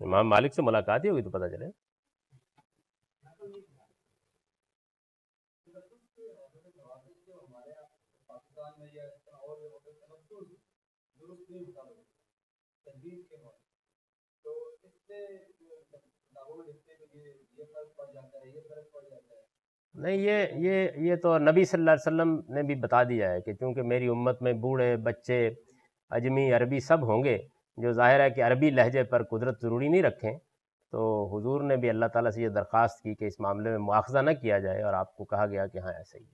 امام مالک سے ملاقات ہی ہوگی تو پتہ چلے. نہیں یہ تو نبی صلی اللہ علیہ وسلم نے بھی بتا دیا ہے کہ چونکہ میری امت میں بوڑھے بچے اجمی عربی سب ہوں گے، جو ظاہر ہے کہ عربی لہجے پر قدرت ضروری نہیں رکھیں، تو حضور نے بھی اللہ تعالیٰ سے یہ درخواست کی کہ اس معاملے میں مؤاخذہ نہ کیا جائے، اور آپ کو کہا گیا کہ ہاں ایسا ہی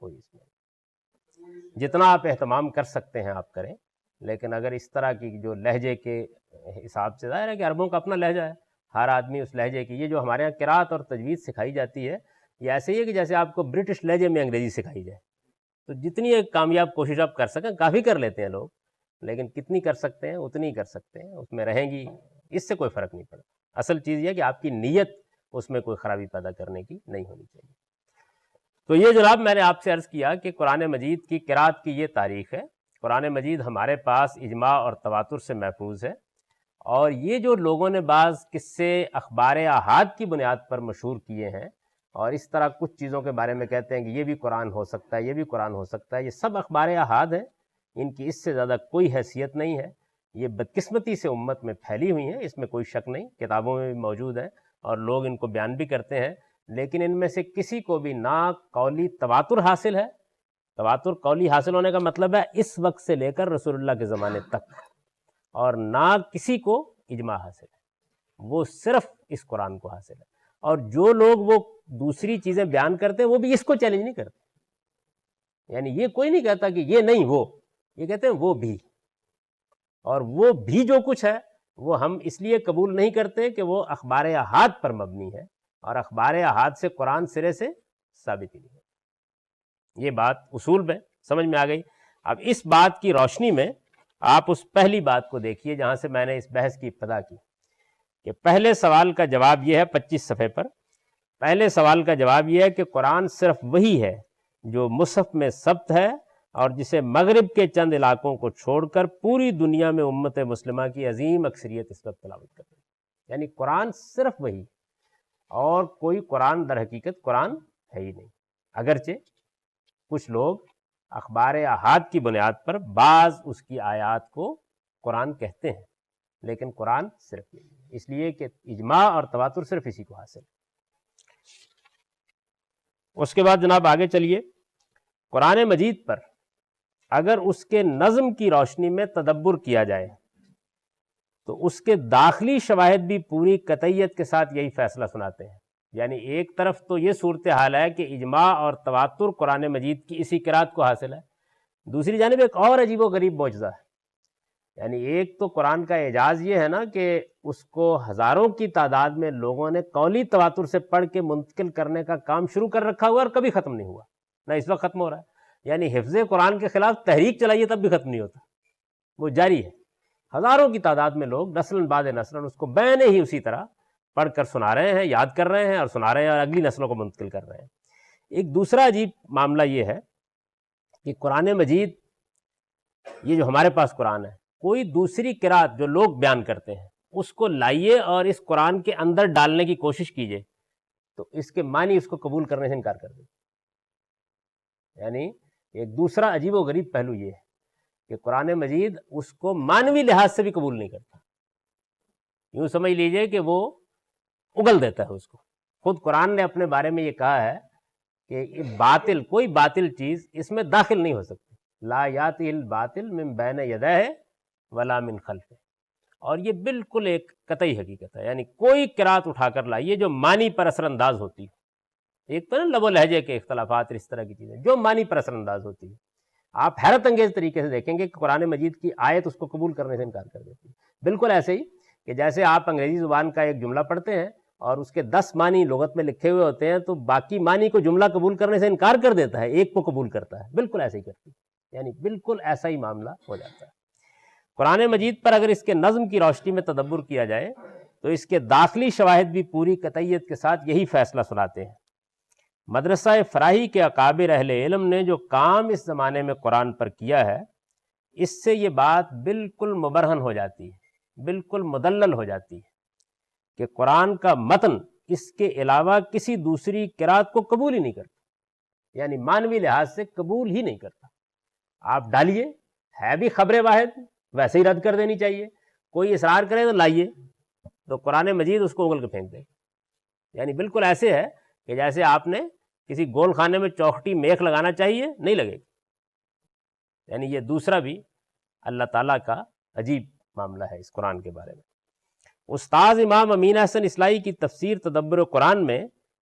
کوئی اس میں جتنا آپ اہتمام کر سکتے ہیں آپ کریں. لیکن اگر اس طرح کی جو لہجے کے حساب سے، ظاہر ہے کہ عربوں کا اپنا لہجہ ہے، ہر آدمی اس لہجے کی، یہ جو ہمارے یہاں قرأت اور تجوید سکھائی جاتی ہے یہ ایسے ہی ہے کہ جیسے آپ کو برٹش لہجے میں انگریزی سکھائی جائے. تو جتنی ایک کامیاب کوشش آپ کر سکیں، کافی کر لیتے ہیں لوگ، لیکن کتنی کر سکتے ہیں اتنی ہی کر سکتے ہیں، اس میں رہیں گی، اس سے کوئی فرق نہیں پڑتا. اصل چیز یہ کہ آپ کی نیت اس میں کوئی خرابی پیدا کرنے کی نہیں ہونی چاہیے. تو یہ جناب میں نے آپ سے عرض کیا کہ قرآن مجید کی قرأت کی یہ تاریخ ہے. قرآن مجید ہمارے پاس اجماع اور تواتر سے محفوظ ہے، اور یہ جو لوگوں نے بعض قصے اخبار احاد کی بنیاد پر مشہور کیے ہیں اور اس طرح کچھ چیزوں کے بارے میں کہتے ہیں کہ یہ بھی قرآن ہو سکتا ہے، یہ بھی قرآن ہو سکتا ہے، یہ سب اخبار احاد ہیں، ان کی اس سے زیادہ کوئی حیثیت نہیں ہے. یہ بدقسمتی سے امت میں پھیلی ہوئی ہیں، اس میں کوئی شک نہیں، کتابوں میں بھی موجود ہیں اور لوگ ان کو بیان بھی کرتے ہیں، لیکن ان میں سے کسی کو بھی نہ قولی تواتر حاصل ہے. تواتر قولی حاصل ہونے کا مطلب ہے اس وقت سے لے کر رسول اللہ کے زمانے تک، اور نہ کسی کو اجماع حاصل ہے، وہ صرف اس قرآن کو حاصل ہے. اور جو لوگ وہ دوسری چیزیں بیان کرتے ہیں وہ بھی اس کو چیلنج نہیں کرتے. یعنی یہ کوئی نہیں کہتا کہ یہ نہیں وہ، یہ کہتے ہیں وہ بھی، اور وہ بھی جو کچھ ہے وہ ہم اس لیے قبول نہیں کرتے کہ وہ اخبار احاد پر مبنی ہے، اور اخبار احاد سے قرآن سرے سے ثابت ہی نہیں ہے. یہ بات اصول میں سمجھ میں آ گئی. اب اس بات کی روشنی میں آپ اس پہلی بات کو دیکھیے جہاں سے میں نے اس بحث کی ابتدا کی، کہ پہلے سوال کا جواب یہ ہے 25 صفحے پر. پہلے سوال کا جواب یہ ہے کہ قرآن صرف وہی ہے جو مصحف میں ثبت ہے اور جسے مغرب کے چند علاقوں کو چھوڑ کر پوری دنیا میں امت مسلمہ کی عظیم اکثریت اس وقت تلاوت کر رہی ہے. یعنی قرآن صرف وہی، اور کوئی قرآن در حقیقت قرآن ہے ہی نہیں. اگرچہ کچھ لوگ اخبار احاد کی بنیاد پر بعض اس کی آیات کو قرآن کہتے ہیں، لیکن قرآن صرف یہی ہے، اس لیے کہ اجماع اور تواتر صرف اسی کو حاصل ہے. اس کے بعد جناب آگے چلیے، قرآن مجید پر اگر اس کے نظم کی روشنی میں تدبر کیا جائے تو اس کے داخلی شواہد بھی پوری قطعیت کے ساتھ یہی فیصلہ سناتے ہیں۔ یعنی ایک طرف تو یہ صورتحال ہے کہ اجماع اور تواتر قرآن مجید کی اسی قرات کو حاصل ہے، دوسری جانب ایک اور عجیب و غریب معجزہ ہے۔ یعنی ایک تو قرآن کا اعجاز یہ ہے نا کہ اس کو ہزاروں کی تعداد میں لوگوں نے قولی تواتر سے پڑھ کے منتقل کرنے کا کام شروع کر رکھا ہوا اور کبھی ختم نہیں ہوا، نہ اس وقت ختم ہو رہا ہے۔ یعنی حفظ قرآن کے خلاف تحریک چلائیے تب بھی ختم نہیں ہوتا، وہ جاری ہے۔ ہزاروں کی تعداد میں لوگ نسل بعد نسل اس کو بینے ہی اسی طرح پڑھ کر سنا رہے ہیں، یاد کر رہے ہیں اور سنا رہے ہیں اور اگلی نسلوں کو منتقل کر رہے ہیں۔ ایک دوسرا عجیب معاملہ یہ ہے کہ قرآن مجید، یہ جو ہمارے پاس قرآن ہے، کوئی دوسری قرات جو لوگ بیان کرتے ہیں اس کو لائیے اور اس قرآن کے اندر ڈالنے کی کوشش کیجئے تو اس کے معنی اس کو قبول کرنے سے انکار کر دیں۔ یعنی ایک دوسرا عجیب و غریب پہلو یہ ہے کہ قرآن مجید اس کو معنوی لحاظ سے بھی قبول نہیں کرتا، یوں سمجھ لیجئے کہ وہ اگل دیتا ہے اس کو۔ خود قرآن نے اپنے بارے میں یہ کہا ہے کہ یہ باطل، کوئی باطل چیز اس میں داخل نہیں ہو سکتی، لا یاتی الباطل من بین یدیہ ولا من خلفہ، اور یہ بالکل ایک قطعی حقیقت ہے۔ یعنی کوئی قرات اٹھا کر لائیے جو معنی پر اثر انداز ہوتی ہے، ایک تو نا لب و لہجے کے اختلافات اور اس طرح کی چیزیں جو معنی پر اثر انداز ہوتی ہے، آپ حیرت انگیز طریقے سے دیکھیں گے کہ قرآن مجید کی آیت اس کو قبول کرنے سے انکار کر دیتی ہے۔ بالکل ایسے ہی کہ جیسے آپ انگریزی زبان کا ایک جملہ پڑھتے ہیں اور اس کے 10 معنی لغت میں لکھے ہوئے ہوتے ہیں تو باقی معنی کو جملہ قبول کرنے سے انکار کر دیتا ہے، ایک کو قبول کرتا ہے، بالکل ایسے ہی کرتی ہے۔ یعنی بالکل ایسا ہی معاملہ ہو جاتا ہے۔ قرآن مجید پر اگر اس کے نظم کی روشنی میں تدبر کیا جائے تو اس کے داخلی شواہد بھی پوری قطعیت کے ساتھ یہی فیصلہ سناتے ہیں۔ مدرسہ فراہی کے اکابر اہل علم نے جو کام اس زمانے میں قرآن پر کیا ہے، اس سے یہ بات بالکل مبرہن ہو جاتی ہے، بالکل مدلل ہو جاتی ہے کہ قرآن کا متن اس کے علاوہ کسی دوسری قرات کو قبول ہی نہیں کرتا، یعنی معنوی لحاظ سے قبول ہی نہیں کرتا۔ آپ ڈالیے، ہے بھی خبر واحد، ویسے ہی رد کر دینی چاہیے، کوئی اصرار کرے تو لائیے تو قرآن مجید اس کو اگل کے پھینک دے گا۔ یعنی بالکل ایسے ہے کہ جیسے آپ نے کسی گول خانے میں چوکھٹی میخ لگانا چاہیے، نہیں لگے گی۔ یعنی یہ دوسرا بھی اللہ تعالیٰ کا عجیب معاملہ ہے اس قرآن کے بارے میں۔ استاذ امام امین احسن اصلاحی کی تفسیر تدبر قرآن میں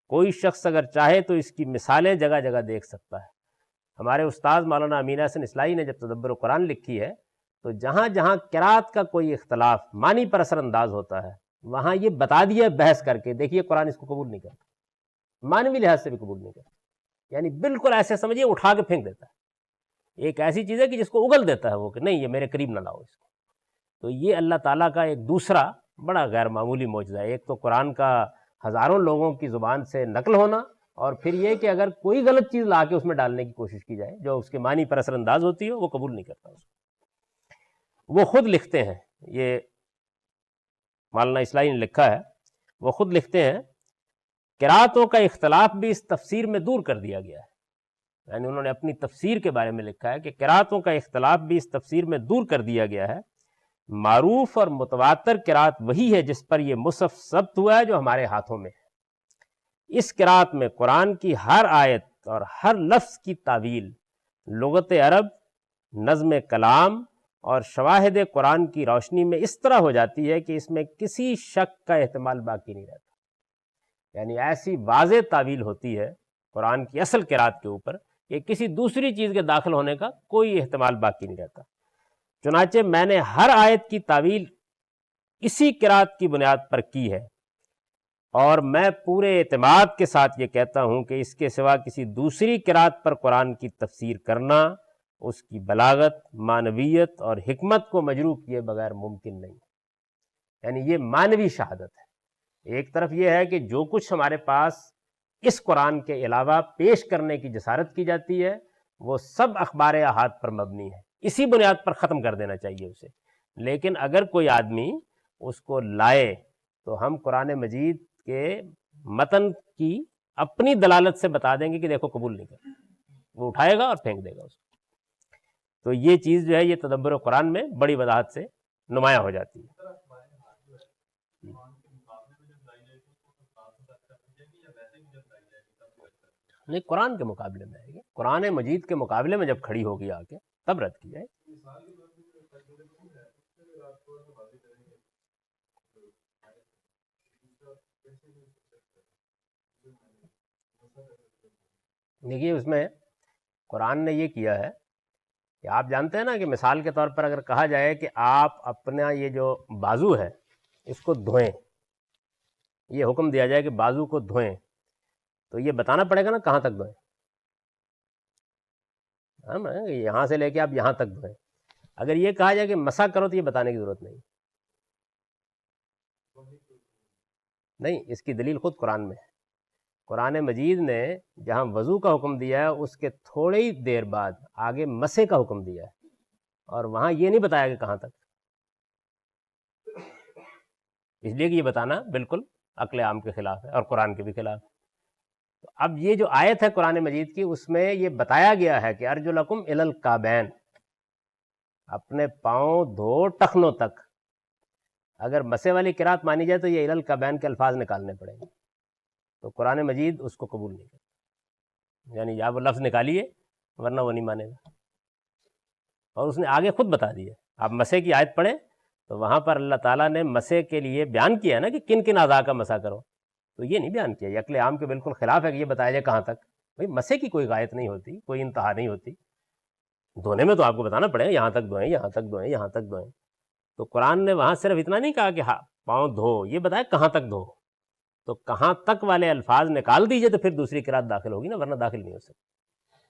کوئی شخص اگر چاہے تو اس کی مثالیں جگہ جگہ دیکھ سکتا ہے۔ ہمارے استاذ مولانا امین احسن اصلاحی نے جب تدبر قرآن لکھی ہے تو جہاں جہاں قرات کا کوئی اختلاف معنی پر اثر انداز ہوتا ہے وہاں یہ بتا دیا بحث کر کے، دیکھیے قرآن اس کو قبول نہیں کرتا، معنوی لحاظ سے بھی قبول نہیں کرتا۔ یعنی بالکل ایسے سمجھیے اٹھا کے پھینک دیتا ہے، ایک ایسی چیز ہے کہ جس کو اگل دیتا ہے وہ کہ نہیں، یہ میرے قریب نہ لاؤ اس کو۔ تو یہ اللہ تعالیٰ کا ایک دوسرا بڑا غیر معمولی معجزہ ہے۔ ایک تو قرآن کا ہزاروں لوگوں کی زبان سے نقل ہونا، اور پھر یہ کہ اگر کوئی غلط چیز لا کے اس میں ڈالنے کی کوشش کی جائے جو اس کے معنی پر اثر انداز ہوتی ہے وہ قبول نہیں کرتا اس کو۔ وہ خود لکھتے ہیں، یہ مولانا اصلاحی نے لکھا ہے، وہ خود لکھتے ہیں قراتوں کا اختلاف بھی اس تفسیر میں دور کر دیا گیا ہے۔ یعنی انہوں نے اپنی تفسیر کے بارے میں لکھا ہے کہ قراتوں کا اختلاف بھی اس تفسیر میں دور کر دیا گیا ہے۔ معروف اور متواتر قرات وہی ہے جس پر یہ مصحف ثبت ہوا ہے جو ہمارے ہاتھوں میں ہے۔ اس قرات میں قرآن کی ہر آیت اور ہر لفظ کی تعویل، لغت عرب، نظم کلام اور شواہد قرآن کی روشنی میں اس طرح ہو جاتی ہے کہ اس میں کسی شک کا احتمال باقی نہیں رہتا۔ یعنی ایسی واضح تعویل ہوتی ہے قرآن کی اصل قرات کے اوپر کہ کسی دوسری چیز کے داخل ہونے کا کوئی احتمال باقی نہیں رہتا۔ چنانچہ میں نے ہر آیت کی تعویل اسی قرات کی بنیاد پر کی ہے، اور میں پورے اعتماد کے ساتھ یہ کہتا ہوں کہ اس کے سوا کسی دوسری قرات پر قرآن کی تفسیر کرنا اس کی بلاغت، معنویت اور حکمت کو مجروح کیے بغیر ممکن نہیں۔ یعنی یہ معنوی شہادت ہے۔ ایک طرف یہ ہے کہ جو کچھ ہمارے پاس اس قرآن کے علاوہ پیش کرنے کی جسارت کی جاتی ہے وہ سب اخبار احاد پر مبنی ہے، اسی بنیاد پر ختم کر دینا چاہیے اسے۔ لیکن اگر کوئی آدمی اس کو لائے تو ہم قرآن مجید کے متن کی اپنی دلالت سے بتا دیں گے کہ دیکھو قبول نہیں کرتا، وہ اٹھائے گا اور پھینک دے گا اس کو۔ تو یہ چیز جو ہے یہ تدبر قرآن میں بڑی وضاحت سے نمایاں ہو جاتی ہے۔ نہیں، قرآن کے مقابلے میں آئے گی، قرآن مجید کے مقابلے میں جب کھڑی ہوگی آ کے تب رد کی جائے۔ دیکھیے اس میں قرآن نے یہ کیا ہے کہ آپ جانتے ہیں نا کہ مثال کے طور پر اگر کہا جائے کہ آپ اپنا یہ جو بازو ہے اس کو دھوئیں، یہ حکم دیا جائے کہ بازو کو دھوئیں، تو یہ بتانا پڑے گا نا کہاں تک دھوئیں، ہم یہاں سے لے کے آپ یہاں تک دھوئیں۔ اگر یہ کہا جائے کہ مسح کرو تو یہ بتانے کی ضرورت نہیں، اس کی دلیل خود قرآن میں ہے۔ قرآن مجید نے جہاں وضو کا حکم دیا ہے اس کے تھوڑی دیر بعد آگے مسح کا حکم دیا ہے، اور وہاں یہ نہیں بتایا کہ کہاں تک، اس لیے کہ یہ بتانا بالکل عقل عام کے خلاف ہے اور قرآن کے بھی خلاف ہے۔ تو اب یہ جو آیت ہے قرآن مجید کی، اس میں یہ بتایا گیا ہے کہ ارجلکم الی الکعبین، اپنے پاؤں دھو ٹخنوں تک۔ اگر مسح والی قرات مانی جائے تو یہ الی الکعبین کے الفاظ نکالنے پڑیں گے، تو قرآن مجید اس کو قبول نہیں کرتا، یعنی یا وہ لفظ نکالیے ورنہ وہ نہیں مانے گا۔ اور اس نے آگے خود بتا دیا، آپ مسح کی آیت پڑھیں تو وہاں پر اللہ تعالیٰ نے مسح کے لیے بیان کیا نا کہ کن کن اعضاء کا مسح کرو، تو یہ نہیں بیان کیا، یہ عقل عام کے بالکل خلاف ہے کہ یہ بتایا جائے کہاں تک۔ بھائی مسح کی کوئی غایت نہیں ہوتی، کوئی انتہا نہیں ہوتی، دھونے میں تو آپ کو بتانا پڑے گا یہاں تک دھوئیں، یہاں تک دھوئیں، یہاں تک دھوئیں۔ تو قرآن نے وہاں صرف اتنا نہیں کہا کہ ہاں پاؤں دھو، یہ بتایا کہاں تک دھو، تو کہاں تک والے الفاظ نکال دیجئے تو پھر دوسری قرات داخل ہوگی نا، ورنہ داخل نہیں ہو سکتی۔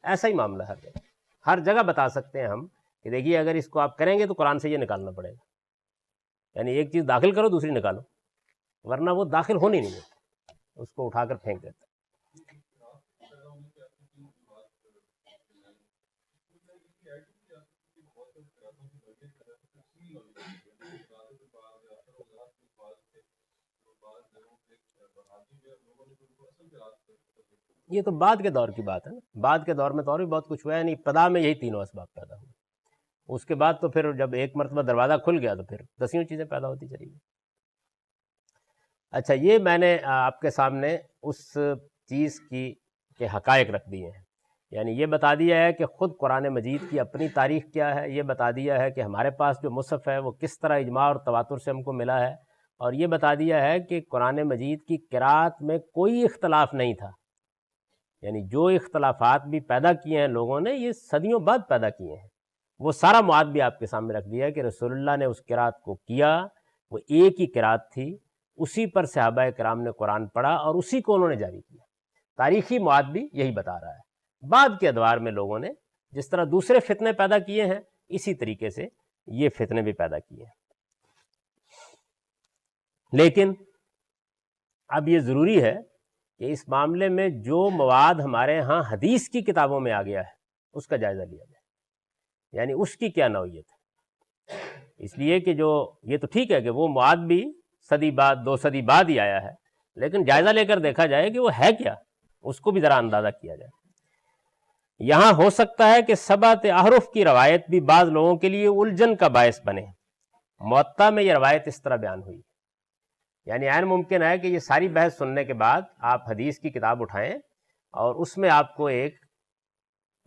ایسا ہی معاملہ ہے، ہر جگہ بتا سکتے ہیں ہم کہ دیکھیے اگر اس کو آپ کریں گے تو قرآن سے یہ نکالنا پڑے گا، یعنی ایک چیز داخل کرو دوسری نکالو، ورنہ وہ داخل ہونی نہیں ہے، اس کو اٹھا کر پھینک دیتا۔ یہ تو بعد کے دور کی بات ہے نا، بعد کے دور میں تو اور بھی بہت کچھ ہوا ہے، یعنی ابتدا میں یہی تینوں اسباب پیدا ہوئے، اس کے بعد تو پھر جب ایک مرتبہ دروازہ کھل گیا تو پھر دسیوں چیزیں پیدا ہوتی چلی گئی۔ اچھا، یہ میں نے آپ کے سامنے اس چیز کی کے حقائق رکھ دیے ہیں، یعنی یہ بتا دیا ہے کہ خود قرآن مجید کی اپنی تاریخ کیا ہے، یہ بتا دیا ہے کہ ہمارے پاس جو مصحف ہے وہ کس طرح اجماع اور تواتر سے ہم کو ملا ہے، اور یہ بتا دیا ہے کہ قرآن مجید کی قرات میں کوئی اختلاف نہیں تھا، یعنی جو اختلافات بھی پیدا کیے ہیں لوگوں نے یہ صدیوں بعد پیدا کیے ہیں، وہ سارا مواد بھی آپ کے سامنے رکھ دیا ہے کہ رسول اللہ نے اس قرات کو کیا، وہ ایک ہی قرات تھی، اسی پر صحابہ کرام نے قرآن پڑھا اور اسی کو انہوں نے جاری کیا۔ تاریخی مواد بھی یہی بتا رہا ہے۔ بعد کے ادوار میں لوگوں نے جس طرح دوسرے فتنے پیدا کیے ہیں اسی طریقے سے یہ فتنے بھی پیدا کیے ہیں، لیکن اب یہ ضروری ہے کہ اس معاملے میں جو مواد ہمارے ہاں حدیث کی کتابوں میں آ گیا ہے اس کا جائزہ لیا جائے، یعنی اس کی کیا نوعیت ہے، اس لیے کہ جو یہ تو ٹھیک ہے کہ وہ مواد بھی صدی بعد 2 صدی بعد ہی آیا ہے، لیکن جائزہ لے کر دیکھا جائے کہ وہ ہے کیا، اس کو بھی ذرا اندازہ کیا جائے۔ یہاں ہو سکتا ہے کہ سبعۃ احرف کی روایت بھی بعض لوگوں کے لیے الجھن کا باعث بنے۔ موطا میں یہ روایت اس طرح بیان ہوئی، یعنی عین ممکن ہے کہ یہ ساری بحث سننے کے بعد آپ حدیث کی کتاب اٹھائیں اور اس میں آپ کو ایک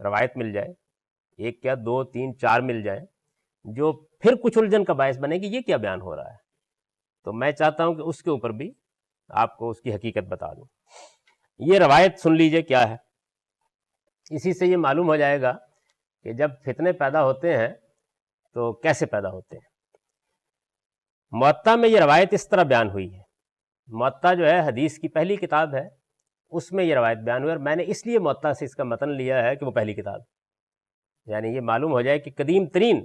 روایت مل جائے، ایک کیا 2 3 4 مل جائیں، جو پھر کچھ الجھن کا باعث بنے کہ یہ کیا بیان ہو رہا ہے۔ تو میں چاہتا ہوں کہ اس کے اوپر بھی آپ کو اس کی حقیقت بتا دوں۔ یہ روایت سن لیجئے کیا ہے، اسی سے یہ معلوم ہو جائے گا کہ جب فتنے پیدا ہوتے ہیں تو کیسے پیدا ہوتے ہیں۔ موطا میں یہ روایت اس طرح بیان ہوئی ہے، موطا جو ہے حدیث کی پہلی کتاب ہے، اس میں یہ روایت بیان ہوئی، اور میں نے اس لیے موطا سے اس کا متن لیا ہے کہ وہ پہلی کتاب، یعنی یہ معلوم ہو جائے کہ قدیم ترین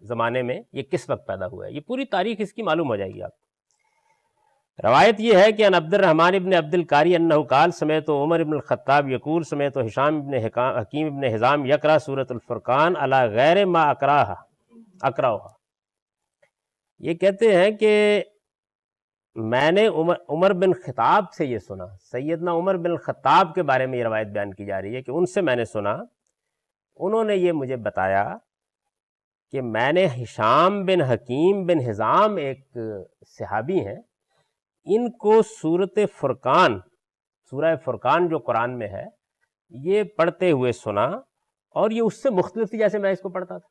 زمانے میں یہ کس وقت پیدا ہوا ہے، یہ پوری تاریخ اس کی معلوم ہو جائے گی آپ کو۔ روایت یہ ہے کہ ان عبد الرحمن ابن عبد القاری انہ قال سمعت عمر ابن الخطاب یقول سمعت ہشام ابن حکیم ابن حزام یقرأ سورۃ الفرقان علی غیر ما اقرأها۔ یہ کہتے ہیں کہ میں نے عمر بن خطاب سے یہ سنا، سیدنا عمر بن الخطاب کے بارے میں یہ روایت بیان کی جا رہی ہے کہ ان سے میں نے سنا، انہوں نے یہ مجھے بتایا کہ میں نے ہشام بن حکیم بن حزام ایک صحابی ہیں، ان کو سورۃ فرقان، سورہ فرقان جو قرآن میں ہے یہ پڑھتے ہوئے سنا اور یہ اس سے مختلف تھی جیسے میں اس کو پڑھتا تھا.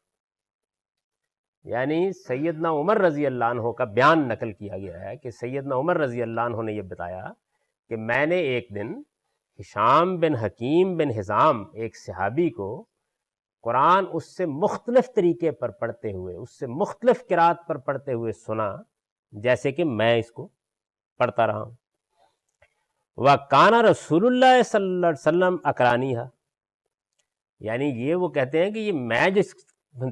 یعنی سیدنا عمر رضی اللہ عنہ کا بیان نقل کیا گیا ہے کہ سیدنا عمر رضی اللہ عنہ نے یہ بتایا کہ میں نے ایک دن ہشام بن حکیم بن حزام ایک صحابی کو قرآن اس سے مختلف طریقے پر پڑھتے ہوئے، اس سے مختلف قرات پر پڑھتے ہوئے سنا جیسے کہ میں اس کو پڑھتا رہا ہوں. وَكَانَ رسول اللہ صلی اللہ علیہ وسلم اقرانیہا، یعنی یہ وہ کہتے ہیں کہ یہ میں جس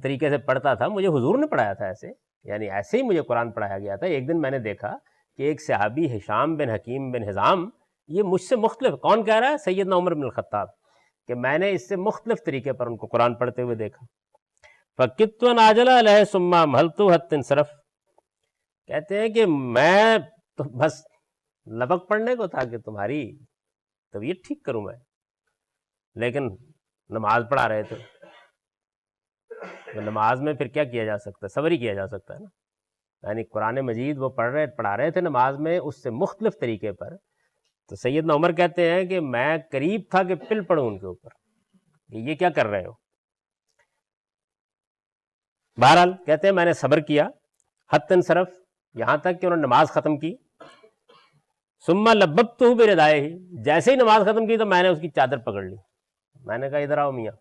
طریقے سے پڑھتا تھا مجھے حضور نے پڑھایا تھا ایسے، یعنی ایسے ہی مجھے قرآن پڑھایا گیا تھا. ایک دن میں نے دیکھا کہ ایک صحابی ہشام بن حکیم بن حزام یہ مجھ سے مختلف، کون کہہ رہا ہے؟ سیدنا عمر بن الخطاب، کہ میں نے اس سے مختلف طریقے پر ان کو قرآن پڑھتے ہوئے دیکھا. فَكِدْتُ أَنْ أَعْجَلَ عَلَيْهِ ثُمَّ أَمْهَلْتُ حَتَّى انصَرَفَ، کہتے ہیں کہ میں تو بس لبک پڑھنے کو تھا کہ تمہاری طبیعت ٹھیک کروں میں، لیکن نماز پڑھا رہے تھے. نماز میں پھر کیا کیا جا سکتا ہے؟ صبر ہی کیا جا سکتا ہے نا. یعنی قرآن مجید وہ پڑھا رہے تھے نماز میں اس سے مختلف طریقے پر. تو سیدنا عمر کہتے ہیں کہ میں قریب تھا کہ پل پڑوں ان کے اوپر کہ یہ کیا کر رہے ہو. بہرحال کہتے ہیں میں نے صبر کیا، حتی انصرف، یہاں تک کہ انہوں نے نماز ختم کی. ثم لببتہ بردائہ، جیسے ہی نماز ختم کی تو میں نے اس کی چادر پکڑ لی. میں نے کہا ادھر آؤ میاں،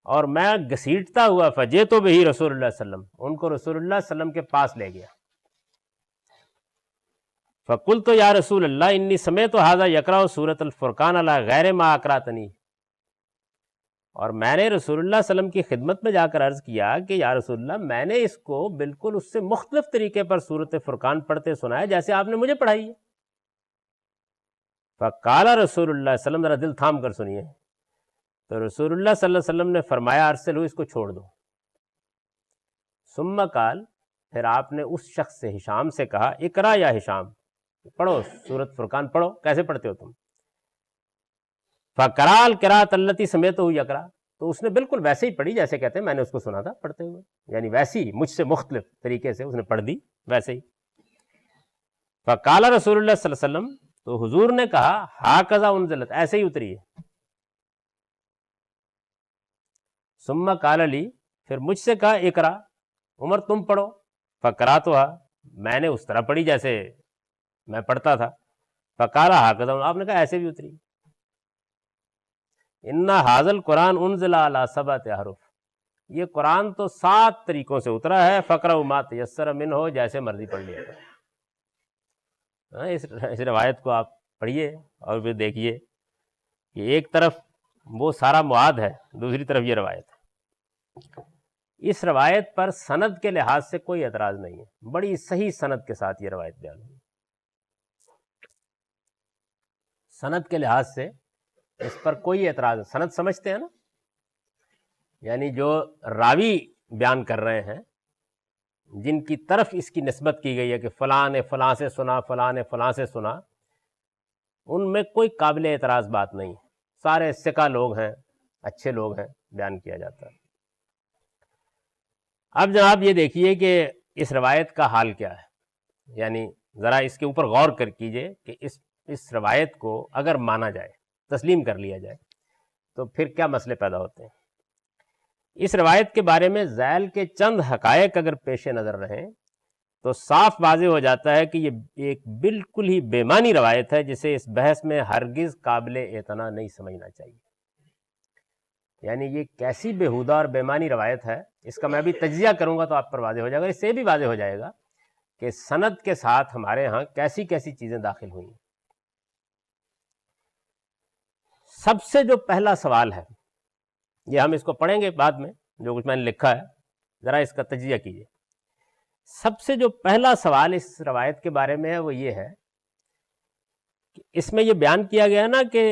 اور میں گھسیٹتا ہوا فجئت بہ رسول اللہ صلی اللہ علیہ وسلم، ان کو رسول اللہ صلی اللہ علیہ وسلم کے پاس لے گیا. فقلت یا رسول اللہ انی سمعت ھذا یقرأ سورۃ الفرقان علی غیر ما اقرأتنی، اور میں نے رسول اللہ صلی اللہ علیہ وسلم کی خدمت میں جا کر عرض کیا کہ یا رسول اللہ میں نے اس کو بالکل اس سے مختلف طریقے پر سورۃ فرقان پڑھتے سنا ہے جیسے آپ نے مجھے پڑھائی ہے. فقال رسول اللہ صلی اللہ علیہ وسلم، ذرا دل تھام کر سنیے، تو رسول اللہ صلی اللہ علیہ وسلم نے فرمایا ارسلوا، اس کو چھوڑ دو. ثم قال، پھر آپ نے اس شخص سے ہشام سے کہا اقرا یا ہشام، پڑھو سورۃ فرقان پڑھو. کیسے پڑھتے ہو تم؟ فقرأ القراءۃ التی سمعتہ یقرأ، تو اس نے بالکل ویسے ہی پڑھی جیسے کہتے ہیں میں نے اس کو سنا تھا پڑھتے ہوئے، یعنی ویسی ہی مجھ سے مختلف طریقے سے اس نے پڑھ دی ویسے ہی. فقال رسول اللہ صلی اللہ علیہ وسلم، تو حضور نے کہا ھکذا انزلت، ایسے ہی اتری ہے. ثم قال لی، پھر مجھ سے کہا اقرا، عمر تم پڑھو. فقرأتھا، میں نے اس طرح پڑھی جیسے میں پڑھتا تھا. فقال ھکذا، آپ نے کہا ایسے بھی اتری. ان ھذا القرآن انزل علی 7 احرف، یہ قرآن تو 7 طریقوں سے اترا ہے. فقرأوا ما تیسر منہ، جیسے مرضی پڑھ لیا کرو. اس روایت کو آپ پڑھیے اور پھر دیکھیے کہ ایک طرف وہ سارا معاد ہے، دوسری طرف یہ روایت ہے. اس روایت پر سند کے لحاظ سے کوئی اعتراض نہیں ہے، بڑی صحیح سند کے ساتھ یہ روایت بیان ہوئی. سند کے لحاظ سے اس پر کوئی اعتراض، سند سمجھتے ہیں نا، یعنی جو راوی بیان کر رہے ہیں جن کی طرف اس کی نسبت کی گئی ہے کہ فلاں نے فلاں سے سنا، فلاں نے فلاں سے سنا، ان میں کوئی قابل اعتراض بات نہیں. سارے ثقہ لوگ ہیں، اچھے لوگ ہیں، بیان کیا جاتا ہے. اب جناب یہ دیکھیے کہ اس روایت کا حال کیا ہے، یعنی ذرا اس کے اوپر غور کر کیجئے کہ اس روایت کو اگر مانا جائے، تسلیم کر لیا جائے تو پھر کیا مسئلے پیدا ہوتے ہیں. اس روایت کے بارے میں ذیل کے چند حقائق اگر پیش نظر رہیں تو صاف واضح ہو جاتا ہے کہ یہ ایک بالکل ہی بے معنی روایت ہے جسے اس بحث میں ہرگز قابل اعتنا نہیں سمجھنا چاہیے. یعنی یہ کیسی بےہودہ اور بے معنی روایت ہے، اس کا میں بھی تجزیہ کروں گا تو آپ پر واضح ہو جائے گا. اس سے بھی واضح ہو جائے گا کہ سند کے ساتھ ہمارے ہاں کیسی کیسی چیزیں داخل ہوئی. سب سے جو پہلا سوال ہے، یہ ہم اس کو پڑھیں گے بعد میں، جو کچھ میں نے لکھا ہے ذرا اس کا تجزیہ کیجیے. سب سے جو پہلا سوال اس روایت کے بارے میں ہے وہ یہ ہے کہ اس میں یہ بیان کیا گیا نا کہ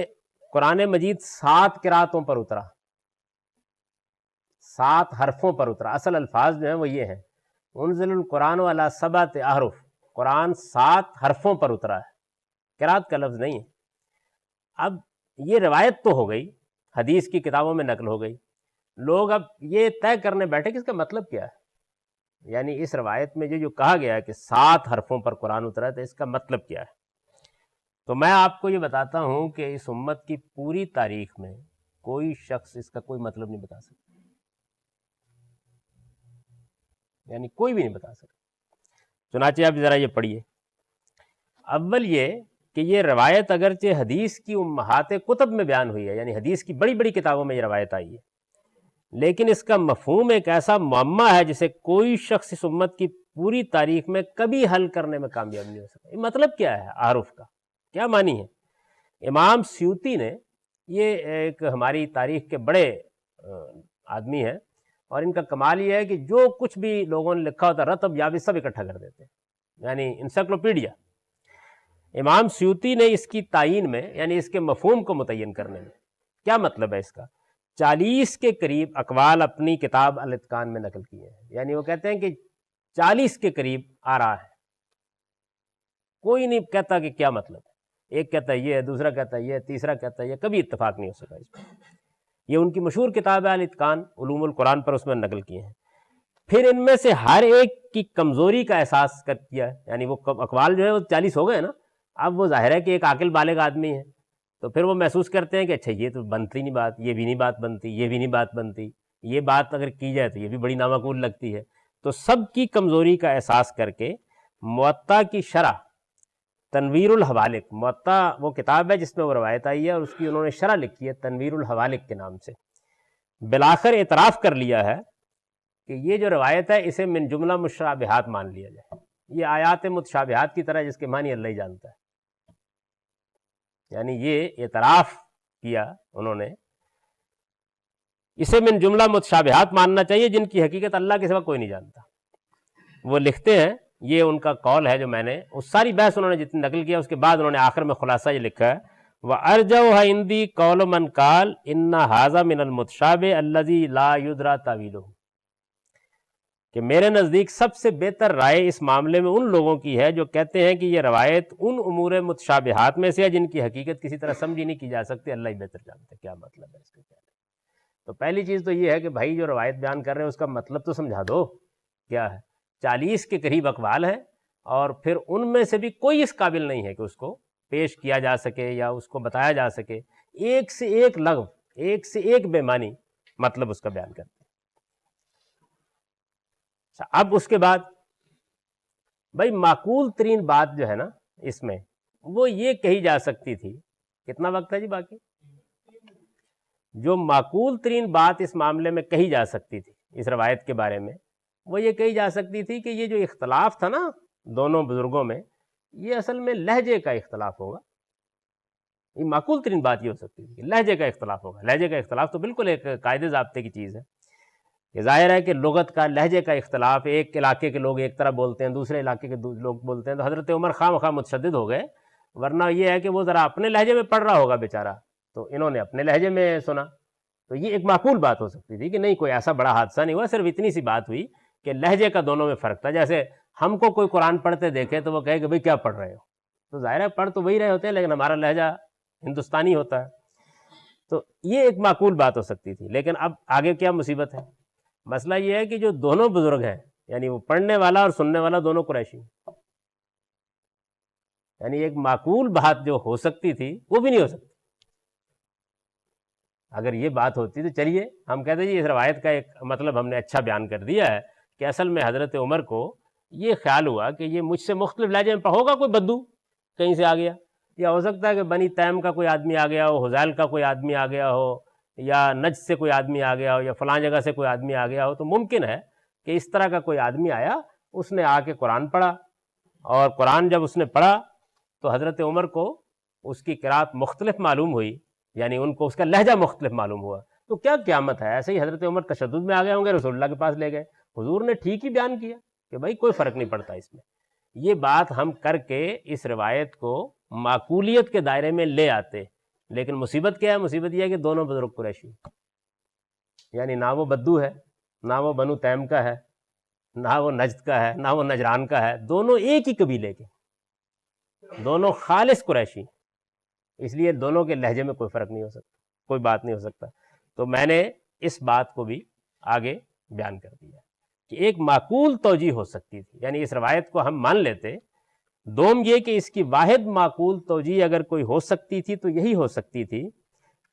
قرآن مجید 7 قراتوں پر اترا، 7 حرفوں پر اترا. اصل الفاظ جو ہیں وہ یہ ہیں انزل القرآن علی 7 احرف، قرآن 7 حرفوں پر اترا ہے، قرات کا لفظ نہیں ہے. اب یہ روایت تو ہو گئی، حدیث کی کتابوں میں نقل ہو گئی. لوگ اب یہ طے کرنے بیٹھے کہ اس کا مطلب کیا ہے، یعنی اس روایت میں جو کہا گیا ہے کہ 7 حرفوں پر قرآن اترا ہے تو اس کا مطلب کیا ہے. تو میں آپ کو یہ بتاتا ہوں کہ اس امت کی پوری تاریخ میں کوئی شخص اس کا کوئی مطلب نہیں بتا سکتا، یعنی کوئی بھی نہیں بتا سکتا۔ چنانچہ آپ ذرا یہ پڑھیے، اول یہ کہ یہ روایت اگرچہ حدیث کی امہات کتب میں بیان ہوئی ہے، یعنی حدیث کی بڑی بڑی کتابوں میں یہ روایت آئی ہے، لیکن اس کا مفہوم ایک ایسا معمہ ہے جسے کوئی شخص اس امت کی پوری تاریخ میں کبھی حل کرنے میں کامیاب نہیں ہو سکا۔ یہ مطلب کیا ہے اعارف کا، کیا معنی ہے؟ امام سیوطی نے، یہ ایک ہماری تاریخ کے بڑے آدمی ہیں، اور ان کا کمال یہ ہے کہ جو کچھ بھی لوگوں نے لکھا ہوتا رتب یابس سب اکٹھا کر دیتے ہیں، یعنی انسائکلوپیڈیا۔ امام سیوطی نے اس کی تعین میں، یعنی اس کے مفہوم کو متعین کرنے میں، کیا مطلب ہے اس کا، 40 کے قریب اقوال اپنی کتاب الاتقان میں نقل کیے ہیں، یعنی وہ کہتے ہیں کہ 40 کے قریب آ رہا ہے، کوئی نہیں کہتا کہ کیا مطلب ہے، ایک کہتا ہے یہ ہے، دوسرا کہتا ہے یہ، تیسرا کہتا ہے یہ، کبھی اتفاق نہیں ہو سکا اس پر۔ یہ ان کی مشہور کتاب ہے الاتقان، علوم القرآن پر اس میں نقل کیے ہیں۔ پھر ان میں سے ہر ایک کی کمزوری کا احساس کر کیا ہے، یعنی وہ اقوال جو ہے وہ 40 ہو گئے نا، اب وہ ظاہر ہے کہ ایک عاقل بالغ آدمی ہے، تو پھر وہ محسوس کرتے ہیں کہ اچھا یہ تو بنتی نہیں بات، یہ بھی نہیں بات بنتی، یہ بھی نہیں بات بنتی، یہ بات اگر کی جائے تو یہ بھی بڑی نامعقول لگتی ہے۔ تو سب کی کمزوری کا احساس کر کے موطا کی شرح تنویر الحوالق، موطا وہ کتاب ہے جس میں وہ روایت آئی ہے، اور اس کی انہوں نے شرح لکھی ہے تنویر الحوالق کے نام سے، بالآخر اعتراف کر لیا ہے کہ یہ جو روایت ہے اسے من جملہ متشابہات مان لیا جائے، یہ آیات متشابہات کی طرح جس کے معنی اللہ ہی جانتا ہے، یعنی یہ اعتراف کیا انہوں نے، اسے من جملہ متشابہات ماننا چاہیے جن کی حقیقت اللہ کے سوا کوئی نہیں جانتا۔ وہ لکھتے ہیں، یہ ان کا قول ہے جو میں نے اس ساری بحث انہوں نے جتنی نقل کیا، اس کے بعد انہوں نے آخر میں خلاصہ یہ لکھا ہے، وَأَرْجَوْهَ عِنْدِي قَوْلُ مَنْ قَالَ إِنَّ هَذَا مِنَ الْمُتَشَابِهِ الَّذِي لَا يُدْرَى تَأْوِيلُهُ، کہ میرے نزدیک سب سے بہتر رائے اس معاملے میں ان لوگوں کی ہے جو کہتے ہیں کہ یہ روایت ان امور متشابہات میں سے ہے جن کی حقیقت کسی طرح سمجھی نہیں کی جا سکتی، اللہ ہی بہتر جانتے کیا مطلب ہے اس کا۔ تو پہلی چیز تو یہ ہے کہ بھائی جو روایت بیان کر رہے ہیں اس کا مطلب تو سمجھا دو کیا ہے۔ 40 کے قریب اقوال ہیں، اور پھر ان میں سے بھی کوئی اس قابل نہیں ہے کہ اس کو پیش کیا جا سکے یا اس کو بتایا جا سکے، ایک سے ایک لغو، ایک سے ایک بے معنی مطلب اس کا بیان کرتے ہیں۔ اب اس کے بعد بھائی معقول ترین بات جو ہے نا اس میں، وہ یہ کہی جا سکتی تھی، کتنا وقت ہے جی باقی، جو معقول ترین بات اس معاملے میں کہی جا سکتی تھی اس روایت کے بارے میں، وہ یہ کہی جا سکتی تھی کہ یہ جو اختلاف تھا نا دونوں بزرگوں میں، یہ اصل میں لہجے کا اختلاف ہوگا۔ یہ معقول ترین بات یہ ہو سکتی تھی کہ لہجے کا اختلاف ہوگا۔ لہجے کا اختلاف تو بالکل ایک قاعدے ضابطے کی چیز ہے، کہ ظاہر ہے کہ لغت کا، لہجے کا اختلاف، ایک علاقے کے لوگ ایک طرح بولتے ہیں، دوسرے علاقے کے لوگ بولتے ہیں، تو حضرت عمر خواہ مخواہ متشدد ہو گئے، ورنہ یہ ہے کہ وہ ذرا اپنے لہجے میں پڑھ رہا ہوگا بیچارہ، تو انہوں نے اپنے لہجے میں سنا، تو یہ ایک معقول بات ہو سکتی تھی کہ نہیں کوئی ایسا بڑا حادثہ نہیں ہوا، صرف اتنی سی بات ہوئی کہ لہجے کا دونوں میں فرق تھا۔ جیسے ہم کو کوئی قرآن پڑھتے دیکھے تو وہ کہے کہ بھئی کیا پڑھ رہے ہو، تو ظاہر ہے پڑھ تو وہی رہے ہوتے ہیں لیکن ہمارا لہجہ ہندوستانی ہوتا ہے، تو یہ ایک معقول بات ہو سکتی تھی۔ لیکن اب آگے کیا مصیبت ہے، مسئلہ یہ ہے کہ جو دونوں بزرگ ہیں، یعنی وہ پڑھنے والا اور سننے والا دونوں قریشی، یعنی ایک معقول بات جو ہو سکتی تھی وہ بھی نہیں ہو سکتی۔ اگر یہ بات ہوتی تو چلیے ہم کہتے ہیں جی اس روایت کا ایک مطلب ہم نے اچھا بیان کر دیا ہے کہ اصل میں حضرت عمر کو یہ خیال ہوا کہ یہ مجھ سے مختلف لہجے میں ہوگا، کوئی بدو کہیں سے آ گیا، یا ہو سکتا ہے کہ بنی تیم کا کوئی آدمی آ گیا ہو، حذیل کا کوئی آدمی آ گیا ہو، یا نجد سے کوئی آدمی آ گیا ہو، یا فلاں جگہ سے کوئی آدمی آ گیا ہو، تو ممکن ہے کہ اس طرح کا کوئی آدمی آیا، اس نے آ کے قرآن پڑھا، اور قرآن جب اس نے پڑھا تو حضرت عمر کو اس کی قرات مختلف معلوم ہوئی، یعنی ان کو اس کا لہجہ مختلف معلوم ہوا، تو کیا قیامت ہے، ایسے ہی حضرت عمر تشدد میں آ گئے ہوں گے، رسول اللہ کے پاس لے گئے، حضور نے ٹھیک ہی بیان کیا کہ بھائی کوئی فرق نہیں پڑتا اس میں۔ یہ بات ہم کر کے اس روایت کو معقولیت کے دائرے میں لے آتے، لیکن مصیبت کیا ہے، مصیبت یہ ہے کہ دونوں بزرگ قریشی، یعنی نہ وہ بدو ہے، نہ وہ بنو تیم کا ہے، نہ وہ نجد کا ہے، نہ وہ نجران کا ہے، دونوں ایک ہی قبیلے کے، دونوں خالص قریشی، اس لیے دونوں کے لہجے میں کوئی فرق نہیں ہو سکتا، کوئی بات نہیں ہو سکتا۔ تو میں نے اس بات کو بھی آگے بیان کر دیا کہ ایک معقول توجیہ ہو سکتی تھی، یعنی اس روایت کو ہم مان لیتے دوم یہ کہ اس کی واحد معقول توجیہ اگر کوئی ہو سکتی تھی تو یہی ہو سکتی تھی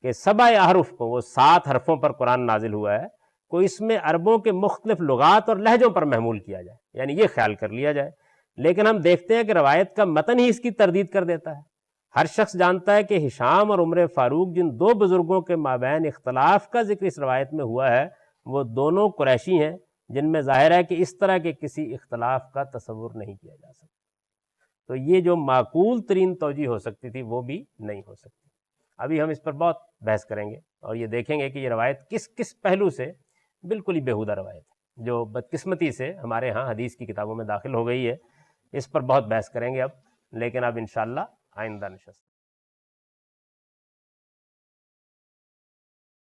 کہ 7 احرف کو، وہ 7 حرفوں پر قرآن نازل ہوا ہے، کو اس میں عربوں کے مختلف لغات اور لہجوں پر محمول کیا جائے، یعنی یہ خیال کر لیا جائے۔ لیکن ہم دیکھتے ہیں کہ روایت کا متن ہی اس کی تردید کر دیتا ہے۔ ہر شخص جانتا ہے کہ ہشام اور عمر فاروق جن 2 بزرگوں کے مابین اختلاف کا ذکر اس روایت میں ہوا ہے، وہ دونوں قریشی ہیں، جن میں ظاہر ہے کہ اس طرح کے کسی اختلاف کا تصور نہیں کیا جا سکتا۔ تو یہ جو معقول ترین توجیہ ہو سکتی تھی وہ بھی نہیں ہو سکتی۔ ابھی ہم اس پر بہت بحث کریں گے اور یہ دیکھیں گے کہ یہ روایت کس کس پہلو سے بالکل ہی بیہودہ روایت ہے، جو بدقسمتی سے ہمارے ہاں حدیث کی کتابوں میں داخل ہو گئی ہے۔ اس پر بہت بحث کریں گے اب، لیکن اب انشاءاللہ آئندہ نشست